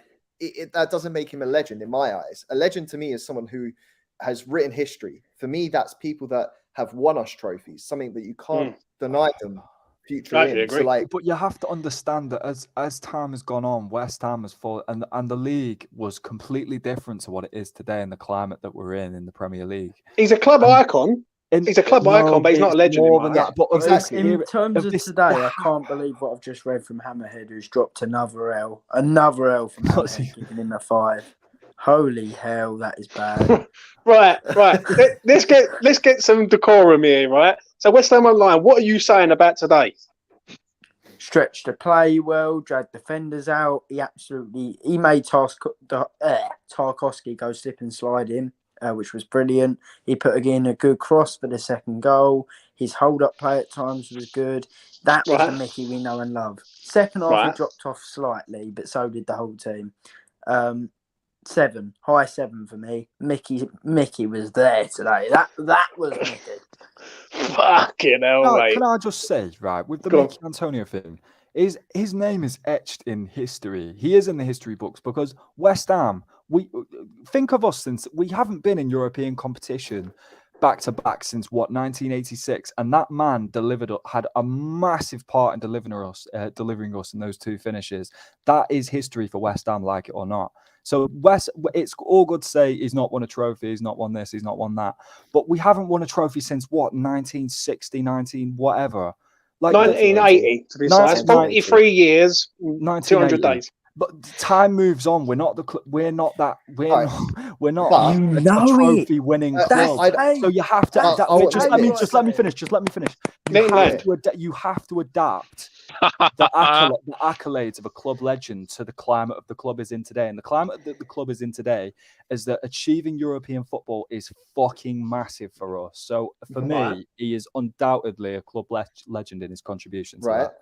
that doesn't make him a legend in my eyes. A legend to me is someone who has written history. For me, that's people that have won us trophies. Something that you can't deny them. But you have to understand that as time has gone on, West Ham has fallen, and the league was completely different to what it is today in the climate that we're in the Premier League. He's a club icon. He's a club icon, but he's not a legend. More than that. But in terms of today, I can't believe what I've just read from Hammerhead, who's dropped another L from Hammerhead, giving him a 5. Holy hell, that is bad. Right. let's get some decorum here, right? So WestHamOnline, what are you saying about today? Stretched the play well, dragged defenders out. He made Tarkowski go slip and slide in, which was brilliant. He put again a good cross for the second goal. His hold-up play at times was good. That was the Mickey we know and love. Second half, he dropped off slightly, but so did the whole team. 7, high 7 for me. Mickey was there today. That was Mickey. Fucking hell, mate. Can I just say, right, with the Mickey Antonio thing, his name is etched in history. He is in the history books because West Ham, we think of us since we haven't been in European competition back-to-back since 1986, and that man had a massive part in delivering us in those 2 finishes. That is history for West Ham, like it or not. So it's all good to say he's not won a trophy, he's not won this, he's not won that, but we haven't won a trophy since 1960, whatever. Like 1980 to be precise. 43 years, 200 days. But time moves on. We're not that trophy-winning club. So you have to just let me finish. You have to adapt the accolades of a club legend to the climate of the club is in today. And the climate that the club is in today is that achieving European football is fucking massive for us. So for me, he is undoubtedly a club legend in his contribution to that.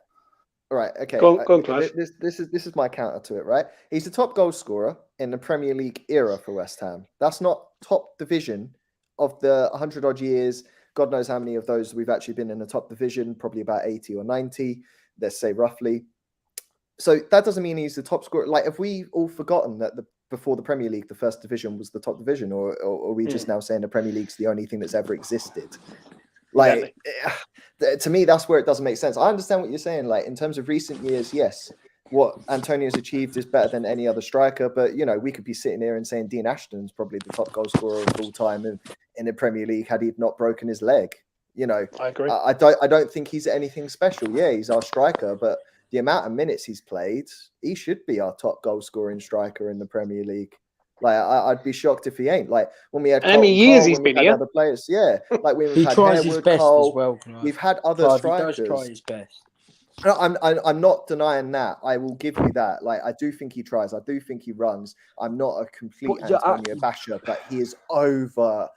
Right. Okay. Go on, Clive. This is my counter to it. Right. He's the top goal scorer in the Premier League era for West Ham. That's not top division of the 100 odd years. God knows how many of those we've actually been in the top division. Probably about 80 or 90. Let's say roughly. So that doesn't mean he's the top scorer. Like, have we all forgotten that before the Premier League, the first division was the top division, or are we just now saying the Premier League's the only thing that's ever existed? Like, to me, that's where it doesn't make sense. I understand what you're saying. Like, in terms of recent years, yes, what Antonio's achieved is better than any other striker. But, you know, we could be sitting here and saying Dean Ashton's probably the top goal scorer of all time in the Premier League had he not broken his leg. You know, I agree. I don't think he's anything special. Yeah, he's our striker, but the amount of minutes he's played, he should be our top goal scoring striker in the Premier League. Like, I'd be shocked if he ain't. Like, when we had how many years he's been here? Other players, yeah. Like, when he had tries Harewood, his best Cole, as well. Clive. We've had other strikers. He does try his best. No, I'm not denying that. I will give you that. Like, I do think he tries. I do think he runs. I'm not a complete Antonio basher, but he is overhyped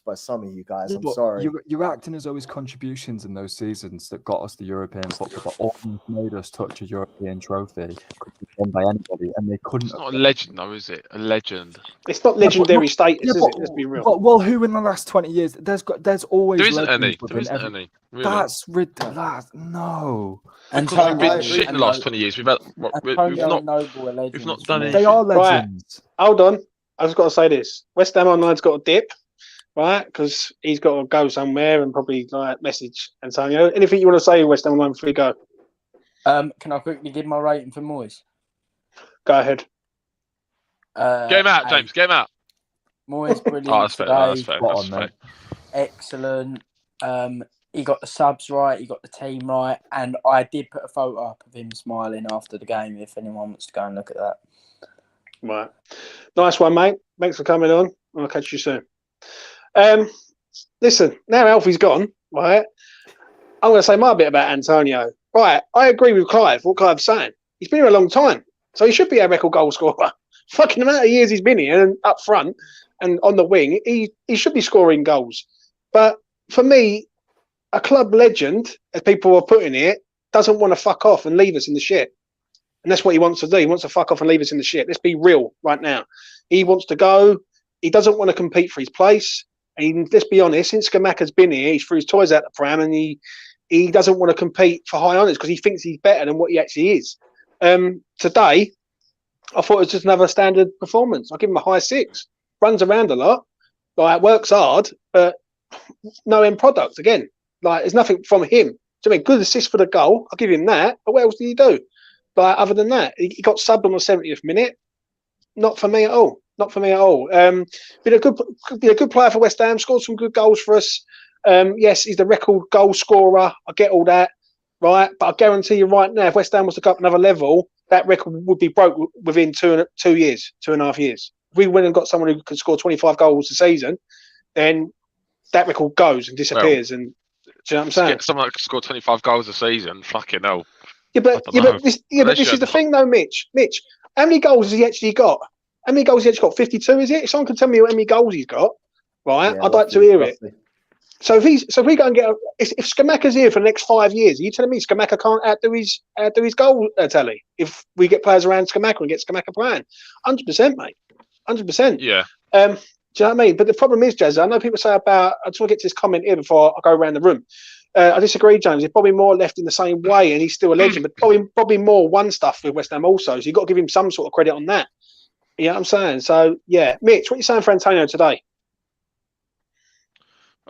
by some of you guys. I'm sorry. You're acting as though his contributions in those seasons that got us the European football, that often made us touch a European trophy, could be done by anybody, and they couldn't. It's not a legend, though, is it? A legend. It's not legendary status, is it? Let's be real. Well, who in the last 20 years? There's always there isn't legends any. There isn't any. Really. That's ridiculous. No. And because we've been shit in the last 20 years. We've not done anything. They are legends. Right. Hold on. I just got to say this. WestHamOnline's got a dip, right? Because he's got to go somewhere and probably message Antonio. Anything you want to say, WestHamOnline, before we go? Can I quickly give my rating for Moyes? Go ahead. Get him out, James. Get him out. Moyes, brilliant. That's fair. That's fair. That's fair. Excellent. He got the subs right, he got the team right, and I did put a photo up of him smiling after the game if anyone wants to go and look at that. Right. Nice one, mate. Thanks for coming on. I'll catch you soon. Listen, now Alfie's gone, right? I'm going to say my bit about Antonio. Right, I agree with Clive, what Clive's saying. He's been here a long time, so he should be a record goal scorer. Fucking amount of years he's been here and up front and on the wing, he should be scoring goals. But for me, a club legend, as people are putting it, doesn't want to fuck off and leave us in the shit. And that's what he wants to do. He wants to fuck off and leave us in the shit. Let's be real right now. He wants to go. He doesn't want to compete for his place. And let's be honest, since Skamaka's been here, he's threw his toys out the pram and he doesn't want to compete for high honours because he thinks he's better than what he actually is. Today, I thought it was just another standard performance. I'll give him a high 6. Runs around a lot. Like, works hard, but no end product again. Like, there's nothing from him. So, I mean, good assist for the goal. I'll give him that. But what else did he do? But other than that, he got subbed on the 70th minute. Not for me at all. Not for me at all. Been a good player for West Ham. Scored some good goals for us. Yes, he's the record goal scorer. I get all that, right? But I guarantee you right now, if West Ham was to go up another level, that record would be broke within 2 years, 2.5 years. If we went and got someone who could score 25 goals a season, then that record goes and disappears. And do you know what I'm saying? Get someone that can score 25 goals a season, fucking hell. But this is the thing, though, Mitch. Mitch, how many goals has he actually got? How many goals has he actually got? 52, is it? If someone can tell me how many goals he's got, right? Yeah, I'd like to hear it. So if we go and get if Skamaka's here for the next 5 years, are you telling me Skamaka can't outdo his goal tally? If we get players around Skamaka and get Skamaka playing, 100%, mate, 100%. Yeah. Do you know what I mean? But the problem is, Jazz, I know people say about, I just want to get to this comment here before I go around the room. I disagree, James. If Bobby Moore left in the same way and he's still a legend, but Bobby Moore won stuff with West Ham also, so you've got to give him some sort of credit on that. You know what I'm saying? So, yeah. Mitch, what are you saying for Antonio today?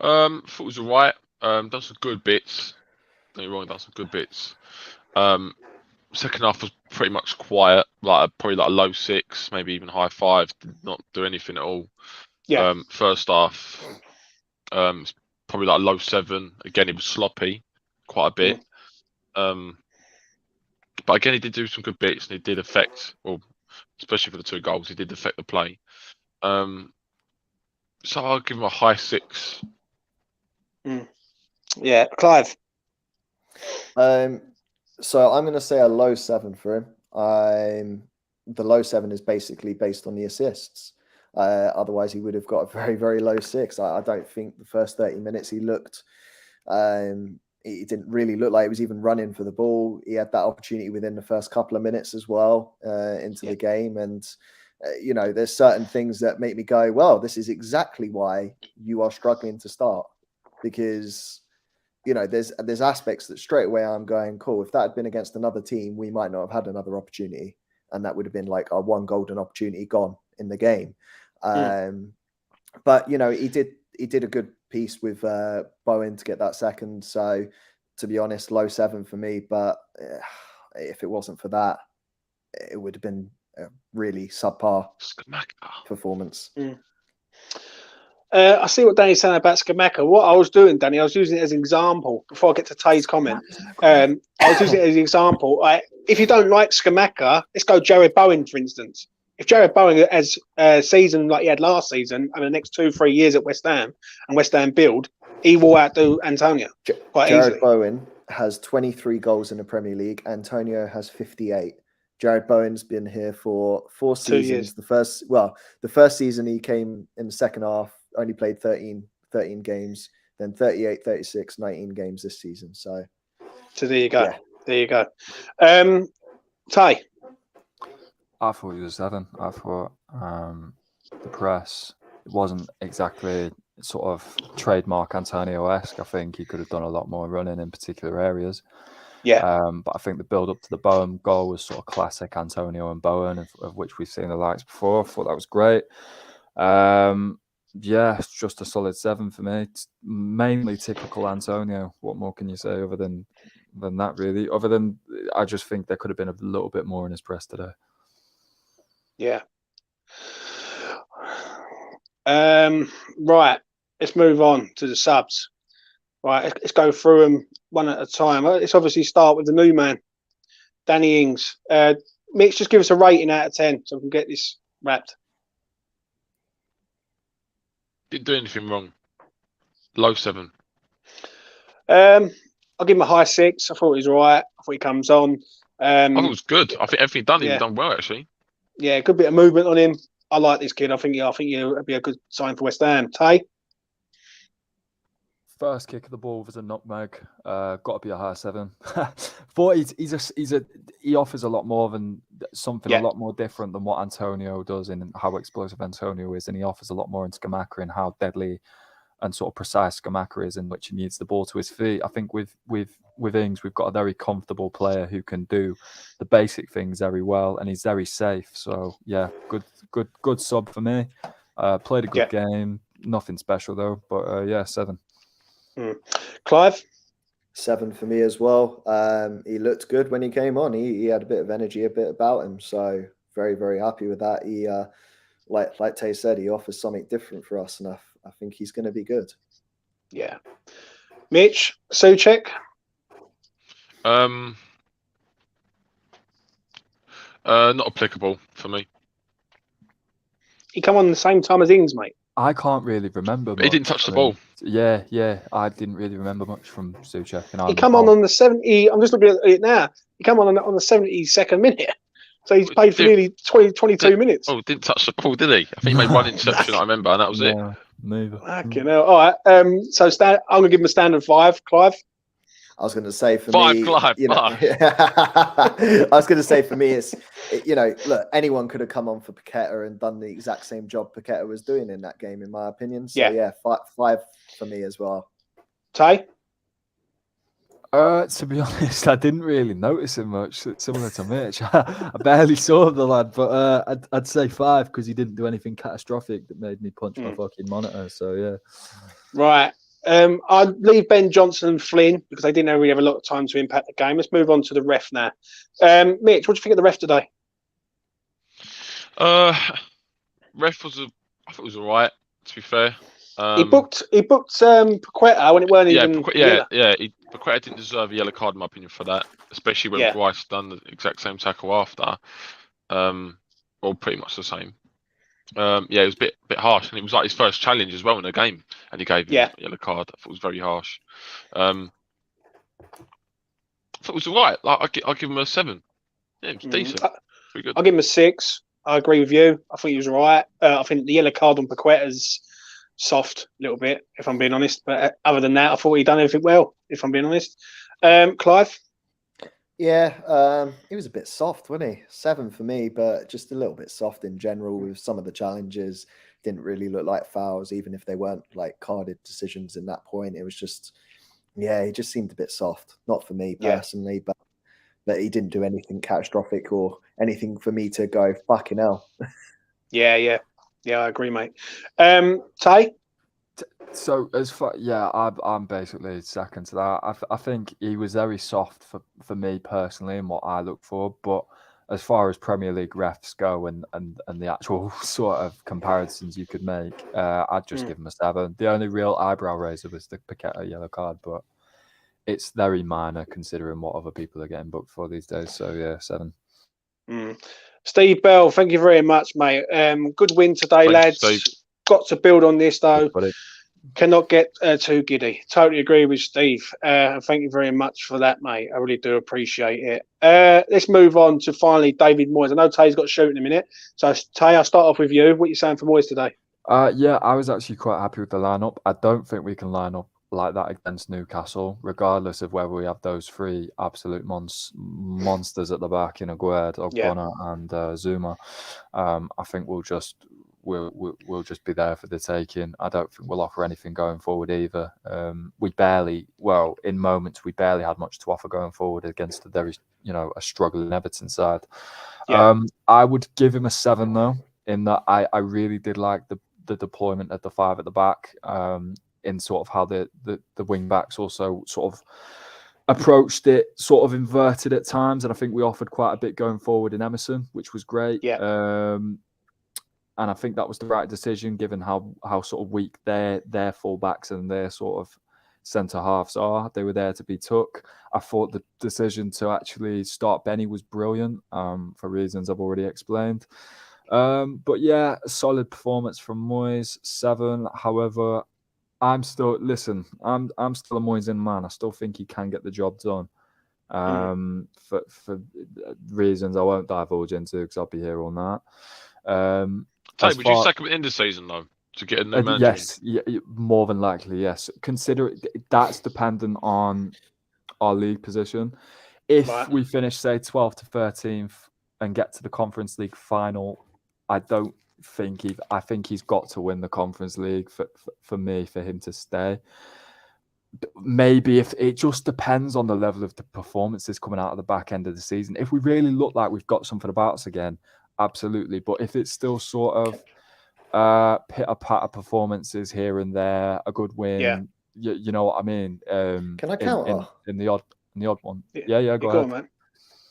Thought it was alright. Done some good bits. Don't get me wrong, done some good bits. Second half was pretty much quiet, probably like a low 6, maybe even high 5. Did not do anything at all. Yeah. First half, it's probably like a low 7. Again, it was sloppy, quite a bit. But again, he did do some good bits, and he did affect, well, especially for the 2 goals, he did affect the play. So I'll give him a high 6. Yeah, Clive. So I'm going to say a low 7 for him. The low 7 is basically based on the assists. Otherwise, he would have got a very, very low 6. I don't think the first 30 minutes he looked. He didn't really look like he was even running for the ball. He had that opportunity within the first couple of minutes as well into the game. And, there's certain things that make me go, well, this is exactly why you are struggling to start. Because, there's aspects that straight away I'm going, cool, if that had been against another team, we might not have had another opportunity. And that would have been like our one golden opportunity gone in the game. But, he did a good piece with Bowen to get that second. So, to be honest, low 7 for me. But if it wasn't for that, it would have been a really subpar performance. I see what Danny's saying about Scamacca. What I was doing, Danny, I was using it as an example before I get to Tay's comment. I was using it as an example. If you don't like Scamacca, let's go Jarrod Bowen, for instance. If Jarrod Bowen has a season like he had last season and the next 2-3 years at West Ham and West Ham build, he will outdo Antonio quite easily. Jarrod Bowen has 23 goals in the Premier League. Antonio has 58. Jarrod Bowen's been here for 4 seasons. 2 years. The first season he came in the second half, only played 13 games, then 38, 36, 19 games this season. So there you go. Yeah. There you go. Tay. I thought he was 7. I thought the press, it wasn't exactly sort of trademark Antonio-esque. I think he could have done a lot more running in particular areas. Yeah. But I think the build up to the Bowen goal was sort of classic Antonio and Bowen, of which we've seen the likes before. I thought that was great. Yeah, it's just a solid 7 for me. It's mainly typical Antonio. What more can you say other than that, really? Other than, I just think there could have been a little bit more in his press today. Yeah. Right. Let's move on to the subs. Right. Let's go through them one at a time. Let's obviously start with the new man, Danny Ings. Mitch, just give us a rating out of 10 so we can get this wrapped. Didn't do anything wrong. Low 7. I'll give him a high 6. I thought he was all right. I thought he comes on. I thought it was good. I think everything done, he's done well, actually. Yeah, a good bit of movement on him. I like this kid. I think he'll be a good sign for West Ham. Tay? First kick of the ball was a nutmeg. Got to be a high 7. Thought he offers a lot more than something a lot more different than what Antonio does in how explosive Antonio is, and he offers a lot more in Scamacca and how deadly and sort of precise Scamacca is, in which he needs the ball to his feet. I think with Ings, we've got a very comfortable player who can do the basic things very well, and he's very safe. So yeah, good sub for me. Played a good game. Nothing special though, but yeah, 7. Clive? 7 for me as well. He looked good when he came on. He had a bit of energy, a bit about him. So very, very happy with that. He, like Tay said, he offers something different for us, and I think he's going to be good. Yeah. Mitch, Souček? Not applicable for me. He come on the same time as Ings, mate. I can't really remember. He didn't touch the ball. Yeah. I didn't really remember much from Souček. He come on the 70. I'm just looking at it now. He come on the 72nd minute. So he's played for nearly 22 minutes. Oh, didn't touch the ball, did he? I think he made one interception, I remember, and that was it. Neither. Okay, no. All right. So I'm going to give him a standard 5. Clive? I was going to say for 5, me, Clive, I was going to say for me, look, anyone could have come on for Paqueta and done the exact same job Paqueta was doing in that game, in my opinion. So yeah, 5 for me as well. Tay? To be honest, I didn't really notice him much. Similar to Mitch, I barely saw the lad, but I'd say 5 because he didn't do anything catastrophic that made me punch my fucking monitor. So yeah. Right. I'd leave Ben Johnson and Flynn because they didn't really have a lot of time to impact the game. Let's move on to the ref now. Mitch, what do you think of the ref today? Ref was I thought it was all right. To be fair, He booked Paqueta when it weren't even yellow. Paqueta didn't deserve a yellow card in my opinion for that, especially when Yeah. Bryce done the exact same tackle after. Well, pretty much the same. It was a bit harsh, and it was like his first challenge as well in the game, and he gave him a yellow card. I thought it was very harsh. I thought it was all right. Like, I'll give him a 7. Yeah, it was decent. Pretty good. I'll give him a 6. I agree with you. I think he was all right. I think the yellow card on Paqueta's soft a little bit, if I'm being honest. But other than that, I thought he'd done everything well, if I'm being honest. Clive? Yeah, he was a bit soft, wasn't he? 7 for me, but just a little bit soft in general with some of the challenges. Didn't really look like fouls, even if they weren't like carded decisions in that point. It was just, he just seemed a bit soft. Not for me personally, but he didn't do anything catastrophic or anything for me to go, fucking hell. Yeah, I agree, mate. Tay? So as far, I'm basically second to that. I think he was very soft for me personally and what I look for. But as far as Premier League refs go and the actual sort of comparisons you could make, I'd just give him a 7. The only real eyebrow raiser was the Paqueta yellow card, but it's very minor considering what other people are getting booked for these days. So yeah, 7. Steve Bell, thank you very much, mate. Good win today, lads. Steve. Got to build on this though. But Cannot get too giddy. Totally agree with Steve. Thank you very much for that, mate. I really do appreciate it. Let's move on to finally David Moyes. I know Tay's got to shoot in a minute. So Tay, I'll start off with you. What are you saying for Moyes today? I was actually quite happy with the lineup. I don't think we can line up like that against Newcastle, regardless of whether we have those 3 absolute monsters at the back in Aguerd, Ogbonna, and Zouma. I think we'll just be there for the taking. I don't think we'll offer anything going forward either. In moments we barely had much to offer going forward against a very, a struggling Everton side. I would give him a 7 though, in that I really did like the deployment of the 5 at the back. In sort of how the wing backs also sort of approached it, sort of inverted at times, and I think we offered quite a bit going forward in Emerson, which was great. And I think that was the right decision given how sort of weak their fullbacks and their sort of centre halves are. They were there to be took. I thought the decision to actually start Benny was brilliant for reasons I've already explained. But yeah, a solid performance from Moyes, 7. However, I'm still a Moyes in man. I still think he can get the job done. For reasons I won't divulge into because I'll be here all night. Would you sack him at the end of the season though to get a new manager? Yes, more than likely, yes. Consider that's dependent on our league position. If we finish, say, 12th to 13th and get to the Conference League final, I think he's got to win the Conference League for him to stay. Maybe if it just depends on the level of the performances coming out of the back end of the season. If we really look like we've got something about us again, absolutely. But if it's still sort of pitter-patter performances here and there, a good win, you know what I mean? Can I counter? In the odd one? Yeah, go ahead. On, man.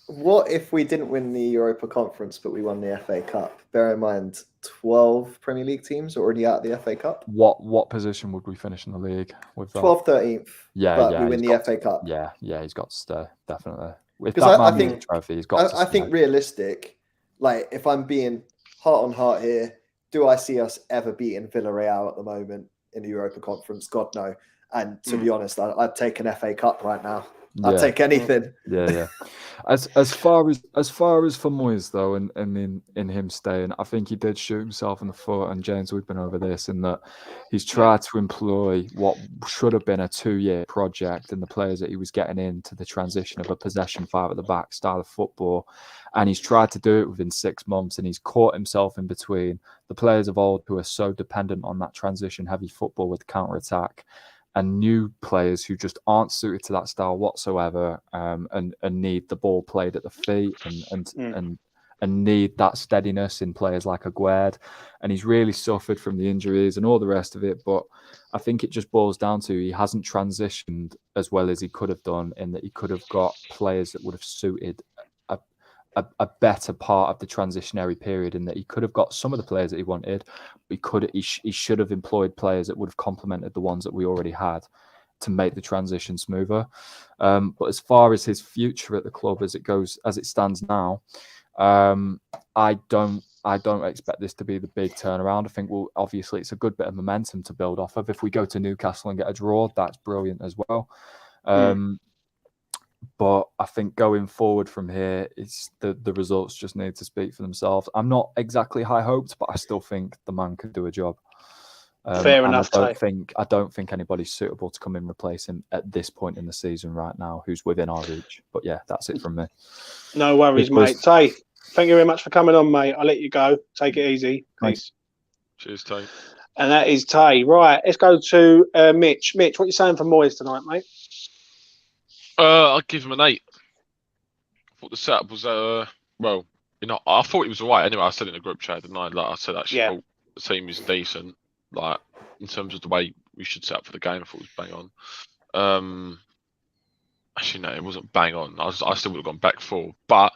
What if we didn't win the Europa Conference, but we won the FA Cup? Bear in mind, 12 Premier League teams are already out of the FA Cup. What position would we finish in the league with that? 12th, 13th. But we win the FA Cup. Yeah, he's got to stay, definitely. Because I think trophy, he's got to stay. I think realistic, like if I'm being heart on heart here, do I see us ever beating Villarreal at the moment in the Europa Conference? God, no. And to be honest, I'd take an FA Cup right now. I'd take anything. Yeah. As far as for Moyes though, and in him staying, I think he did shoot himself in the foot. And James, we've been over this, in that he's tried to employ what should have been a 2-year project and the players that he was getting into the transition of a possession 5 at the back style of football, and he's tried to do it within 6 months, and he's caught himself in between the players of old who are so dependent on that transition heavy football with counter attack, and new players who just aren't suited to that style whatsoever, and need the ball played at the feet and and need that steadiness in players like Aguerd. And he's really suffered from the injuries and all the rest of it. But I think it just boils down to he hasn't transitioned as well as he could have done, in that he could have got players that would have suited a better part of the transitionary period, in that he could have got some of the players that he wanted. He should have employed players that would have complemented the ones that we already had to make the transition smoother. But as far as his future at the club as it stands now, I don't expect this to be the big turnaround. I think, well, obviously it's a good bit of momentum to build off of. If we go to Newcastle and get a draw, that's brilliant as well. But I think going forward from here, it's the results just need to speak for themselves. I'm not exactly high hoped, but I still think the man could do a job. Fair enough. I don't think anybody's suitable to come in and replace him at this point in the season right now who's within our reach. But yeah, that's it from me. No worries, mate. Tay, thank you very much for coming on, mate. I'll let you go. Take it easy. Peace. Cheers, Tay. And that is Tay. Right, let's go to Mitch. Mitch, what are you saying for Moyes tonight, mate? I'll give him an 8. I thought the setup was well, I thought it was alright. Anyway, I said in the group chat, didn't I? Like I said, actually, thought the team is decent. Like in terms of the way we should set up for the game, I thought it was bang on. Actually, no, it wasn't bang on. I still would have gone back 4. But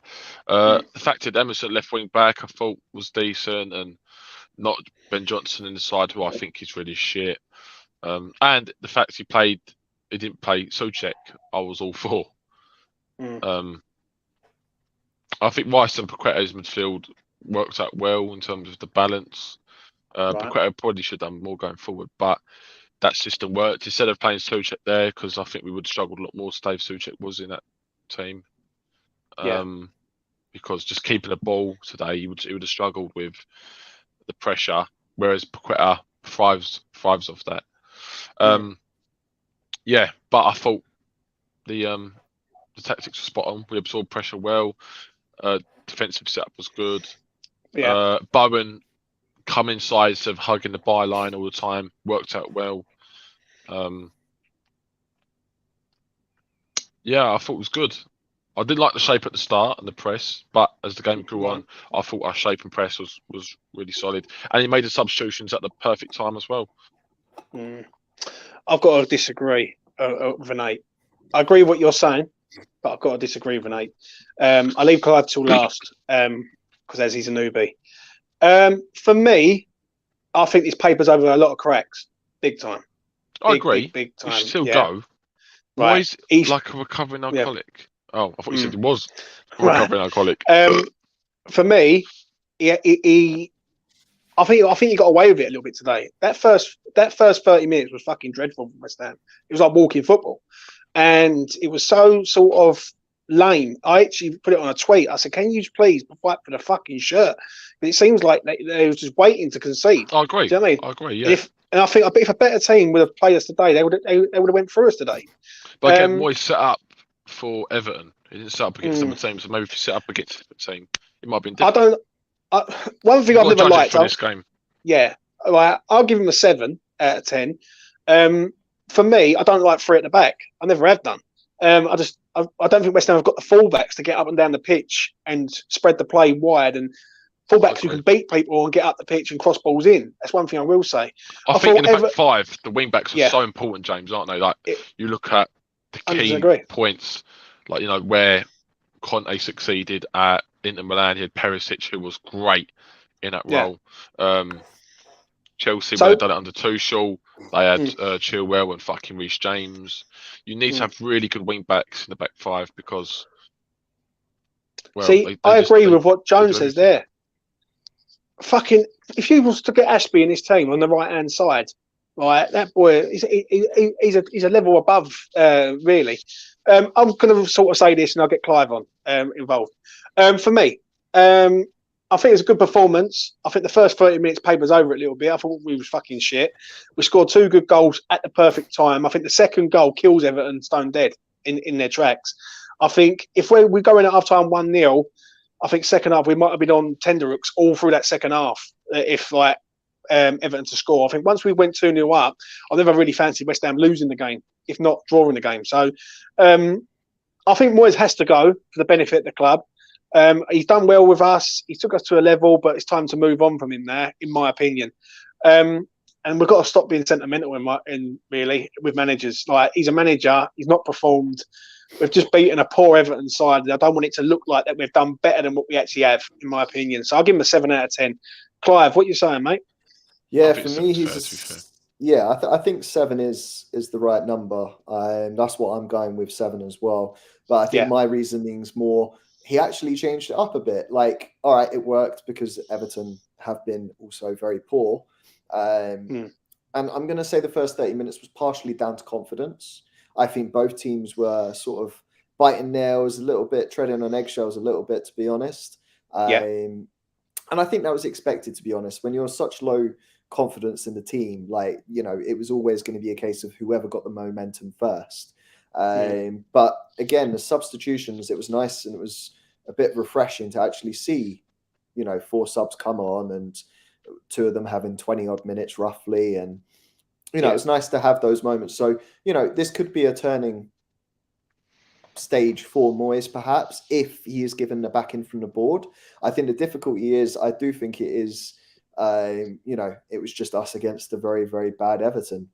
the fact that Emerson left wing back, I thought was decent, and not Ben Johnson in the side, who I think is really shit. And the fact he didn't play Souček, I was all for. I think Rice and Paqueta's midfield worked out well in terms of the balance. Paqueta probably should have done more going forward, but that system worked. Instead of playing Souček there, because I think we would have struggled a lot more. Steve Souček was in that team. Because just keeping the ball today, he would have struggled with the pressure, whereas Paqueta thrives off that. But I thought the tactics were spot on. We absorbed pressure well. Defensive setup was good. Bowen come inside instead of hugging the byline all the time. Worked out well. I thought it was good. I did like the shape at the start and the press, but as the game grew on, I thought our shape and press was really solid. And he made the substitutions at the perfect time as well. I've got to disagree with an 8. I agree with what you're saying, but I've got to disagree with an 8. I leave Clive till last because as he's a newbie. For me, I think this paper's over a lot of cracks, big time. I agree. Big time. We should still go. Moyes like a recovering alcoholic. Oh, I thought you said he was a recovering alcoholic. For me, I think he got away with it a little bit today. That first 30 minutes was fucking dreadful for West Ham. It was like walking football, and it was so sort of lame. I actually put it on a tweet. I said, "Can you please fight for the fucking shirt?" But it seems like they were just waiting to concede. I agree. Do you know what I mean? I agree. Yeah. And I think if a better team would have played us today, they would have went through us today. But again, Moyes set up for Everton. He didn't set up against some team. So maybe if you set up against a team, it might have been different. One thing I've never liked for this game. Yeah, I'll give him a 7 out of 10. For me, I don't like 3 at the back. I never have done. I don't think West Ham have got the fullbacks to get up and down the pitch and spread the play wide, and fullbacks who can beat people and get up the pitch and cross balls in. That's one thing I will say. I think in the back 5, the wing backs are so important, James, aren't they? Like you look at the key points, like where Conte succeeded at Inter Milan. He had Perisic, who was great in that role. Chelsea, when they done it under Tuchel, they had Chilwell and fucking Reece James. You need to have really good wing backs in the back 5 because. Well, I agree with what Jones says there. Fucking, if you was to get Ashby in his team on the right hand side, right, that boy, he's a level above, really. I'm going to sort of say this, and I'll get Clive on involved. For me, I think it's a good performance. I think the first 30 minutes papers over it a little bit. I thought we was fucking shit. We scored 2 good goals at the perfect time. I think the second goal kills Everton stone dead in their tracks. I think if we go in at half time 1-0, I think second half we might have been on tenterhooks all through that second half. If Everton to score, I think once we went 2-0 up, I never really fancied West Ham losing the game, if not drawing the game. So I think Moyes has to go for the benefit of the club. He's done well with us. He took us to a level, but it's time to move on from him now, in my opinion. And we've got to stop being sentimental really with managers. Like, he's a manager. He's not performed. We've just beaten a poor Everton side. I don't want it to look like that we've done better than what we actually have, in my opinion. So I'll give him a 7 out of 10. Clive, what you saying, mate? Yeah, for me, I think 7 is the right number. That's what I'm going with, 7 as well. But I think my reasoning's more, he actually changed it up a bit. Like, all right, it worked because Everton have been also very poor. And I'm going to say the first 30 minutes was partially down to confidence. I think both teams were sort of biting nails a little bit, treading on eggshells a little bit, to be honest. And I think that was expected, to be honest. When you're such low confidence in the team, like, you know, it was always going to be a case of whoever got the momentum first. But again, the substitutions, it was nice and it was a bit refreshing to actually see, you know, 4 subs come on and 2 of them having 20 odd minutes roughly. And, you know, it's nice to have those moments. So, you know, this could be a turning stage for Moyes, perhaps, if he is given the backing from the board. I think the difficulty is, I do think it is, you know, it was just us against a very, very bad Everton.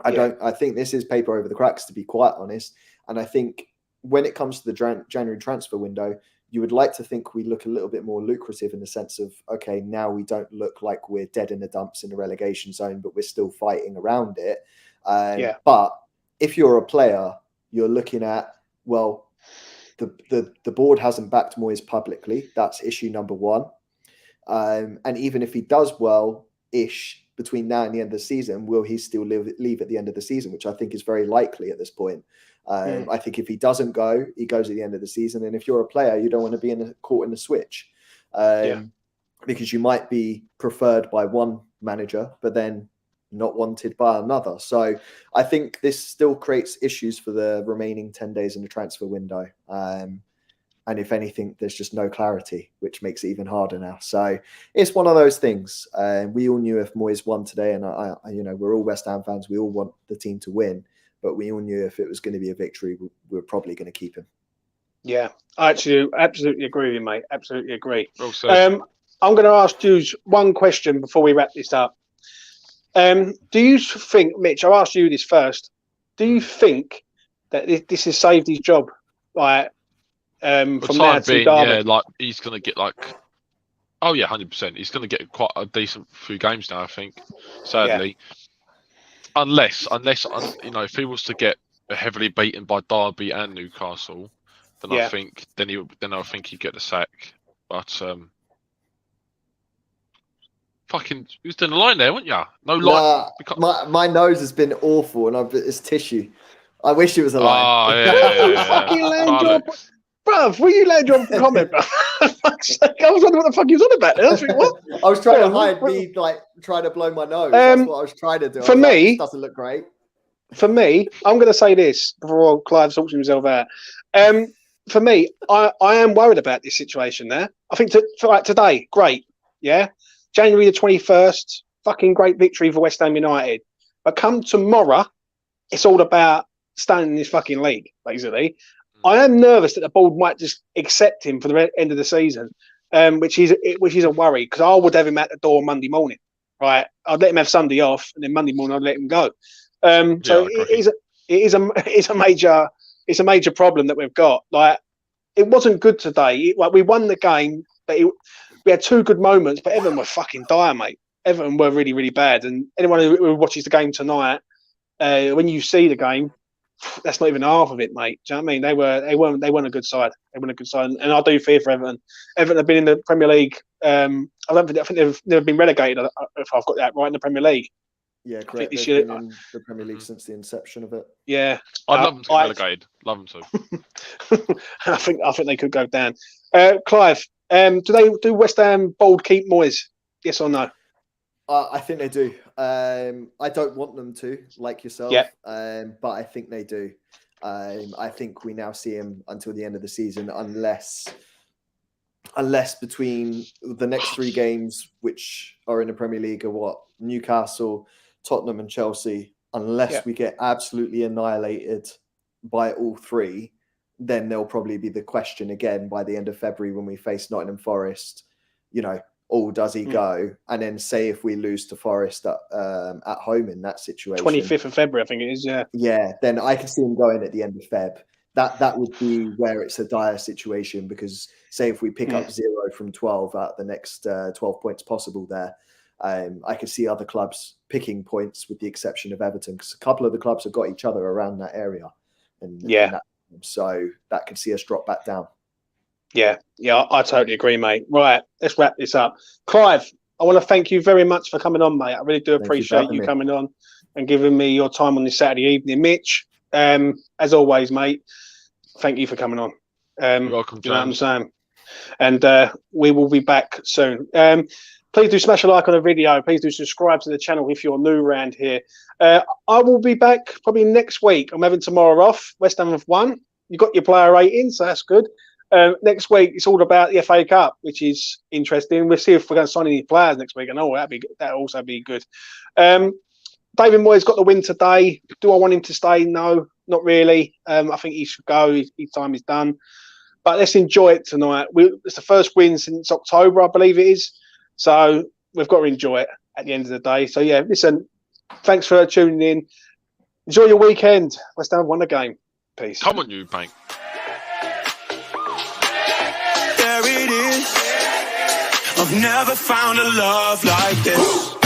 I think this is paper over the cracks, to be quite honest. And I think when it comes to the January transfer window, you would like to think we look a little bit more lucrative in the sense of, okay, now we don't look like we're dead in the dumps in the relegation zone, but we're still fighting around it. But if you're a player, you're looking at, well, the board hasn't backed Moyes publicly. That's issue number 1. And even if he does well-ish between now and the end of the season, will he still leave at the end of the season, which I think is very likely at this point. I think if he doesn't go, he goes at the end of the season. And if you're a player, you don't want to be caught in the switch because you might be preferred by one manager, but then not wanted by another. So I think this still creates issues for the remaining 10 days in the transfer window. And if anything, there's just no clarity, which makes it even harder now. So it's one of those things. We all knew if Moyes won today, and you know, we're all West Ham fans, we all want the team to win, but we all knew if it was going to be a victory, we were probably going to keep him. Yeah, I actually absolutely agree with you, mate. Absolutely agree. I'm going to ask you one question before we wrap this up. Do you think, Mitch, I'll ask you this first. Do you think that this has saved his job? Like, from now to Derby? Yeah, like, he's going to get like, 100%. He's going to get quite a decent few games now, I think, sadly. Unless, you know, if he was to get heavily beaten by Derby and Newcastle, then I think he'd get the sack. But fucking, you was doing the line there, weren't you? No line. My nose has been awful, and it's tissue. I wish it was a line. Oh, yeah. Fucking land job. Bruv, will you land your comment, bruv? I was wondering what the fuck he was on about there. I was thinking, what? I was trying to hide me, like, trying to blow my nose. That's what I was trying to do. For me, this doesn't look great. For me, I'm going to say this before Clive sorts himself out. For me, I am worried about this situation there. I think like today, great. Yeah. January the 21st, fucking great victory for West Ham United. But come tomorrow, it's all about staying in this fucking league, basically. I am nervous that the board might just accept him for the end of the season, which is a worry, because I would have him at the door Monday morning. Right, I'd let him have Sunday off, and then Monday morning I'd let him go. So it is a major problem that we've got. Like, it wasn't good today. Like, we won the game, but we had 2 good moments, but Everton were fucking dire, mate. Everton were really, really bad. And anyone who watches the game tonight, when you see the game, that's not even half of it, mate. Do you know what I mean? They weren't a good side. They weren't a good side, and I do fear for Everton. Everton have been in the Premier League. I think they've never been relegated, if I've got that right, in the Premier League. Yeah, correct. They've been in the Premier League since the inception of it. Yeah, I'd love them to get relegated. Love them to. I think they could go down. Clive, do West Ham bold keep Moyes? Yes or no? I think they do. I don't want them to, like yourself. Yeah. But I think they do. I think we now see him until the end of the season, unless between the next 3 games, which are in the Premier League, are what? Newcastle, Tottenham and Chelsea. Unless we get absolutely annihilated by all 3, then there'll probably be the question again by the end of February when we face Nottingham Forest, does he go? And then say if we lose to Forest at home in that situation. 25th of February, I think it is, yeah. Yeah, then I can see him going at the end of Feb. That would be where it's a dire situation, because say if we pick up 0 from 12 out of the next 12 points possible there, I could see other clubs picking points with the exception of Everton, because a couple of the clubs have got each other around that area. So that could see us drop back down. Yeah, I totally agree, mate. Right, let's wrap this up. Clive, I want to thank you very much for coming on, mate. I really do appreciate you coming on and giving me your time on this Saturday evening. Mitch, as always, mate, thank you for coming on. You're welcome, James. You know what I'm saying? And we will be back soon. Please do smash a like on the video. Please do subscribe to the channel if you're new around here. I will be back probably next week. I'm having tomorrow off. West Ham have won. You got your player rating, so that's good. Next week, it's all about the FA Cup, which is interesting. We'll see if we're going to sign any players next week. And that'll also be good. David Moyes got the win today. Do I want him to stay? No, not really. I think he should go. His time is done. But let's enjoy it tonight. It's the first win since October, I believe it is. So we've got to enjoy it at the end of the day. So, yeah, listen, thanks for tuning in. Enjoy your weekend. West Ham won the game. Peace. Come on, you bank. There it is. I've never found a love like this.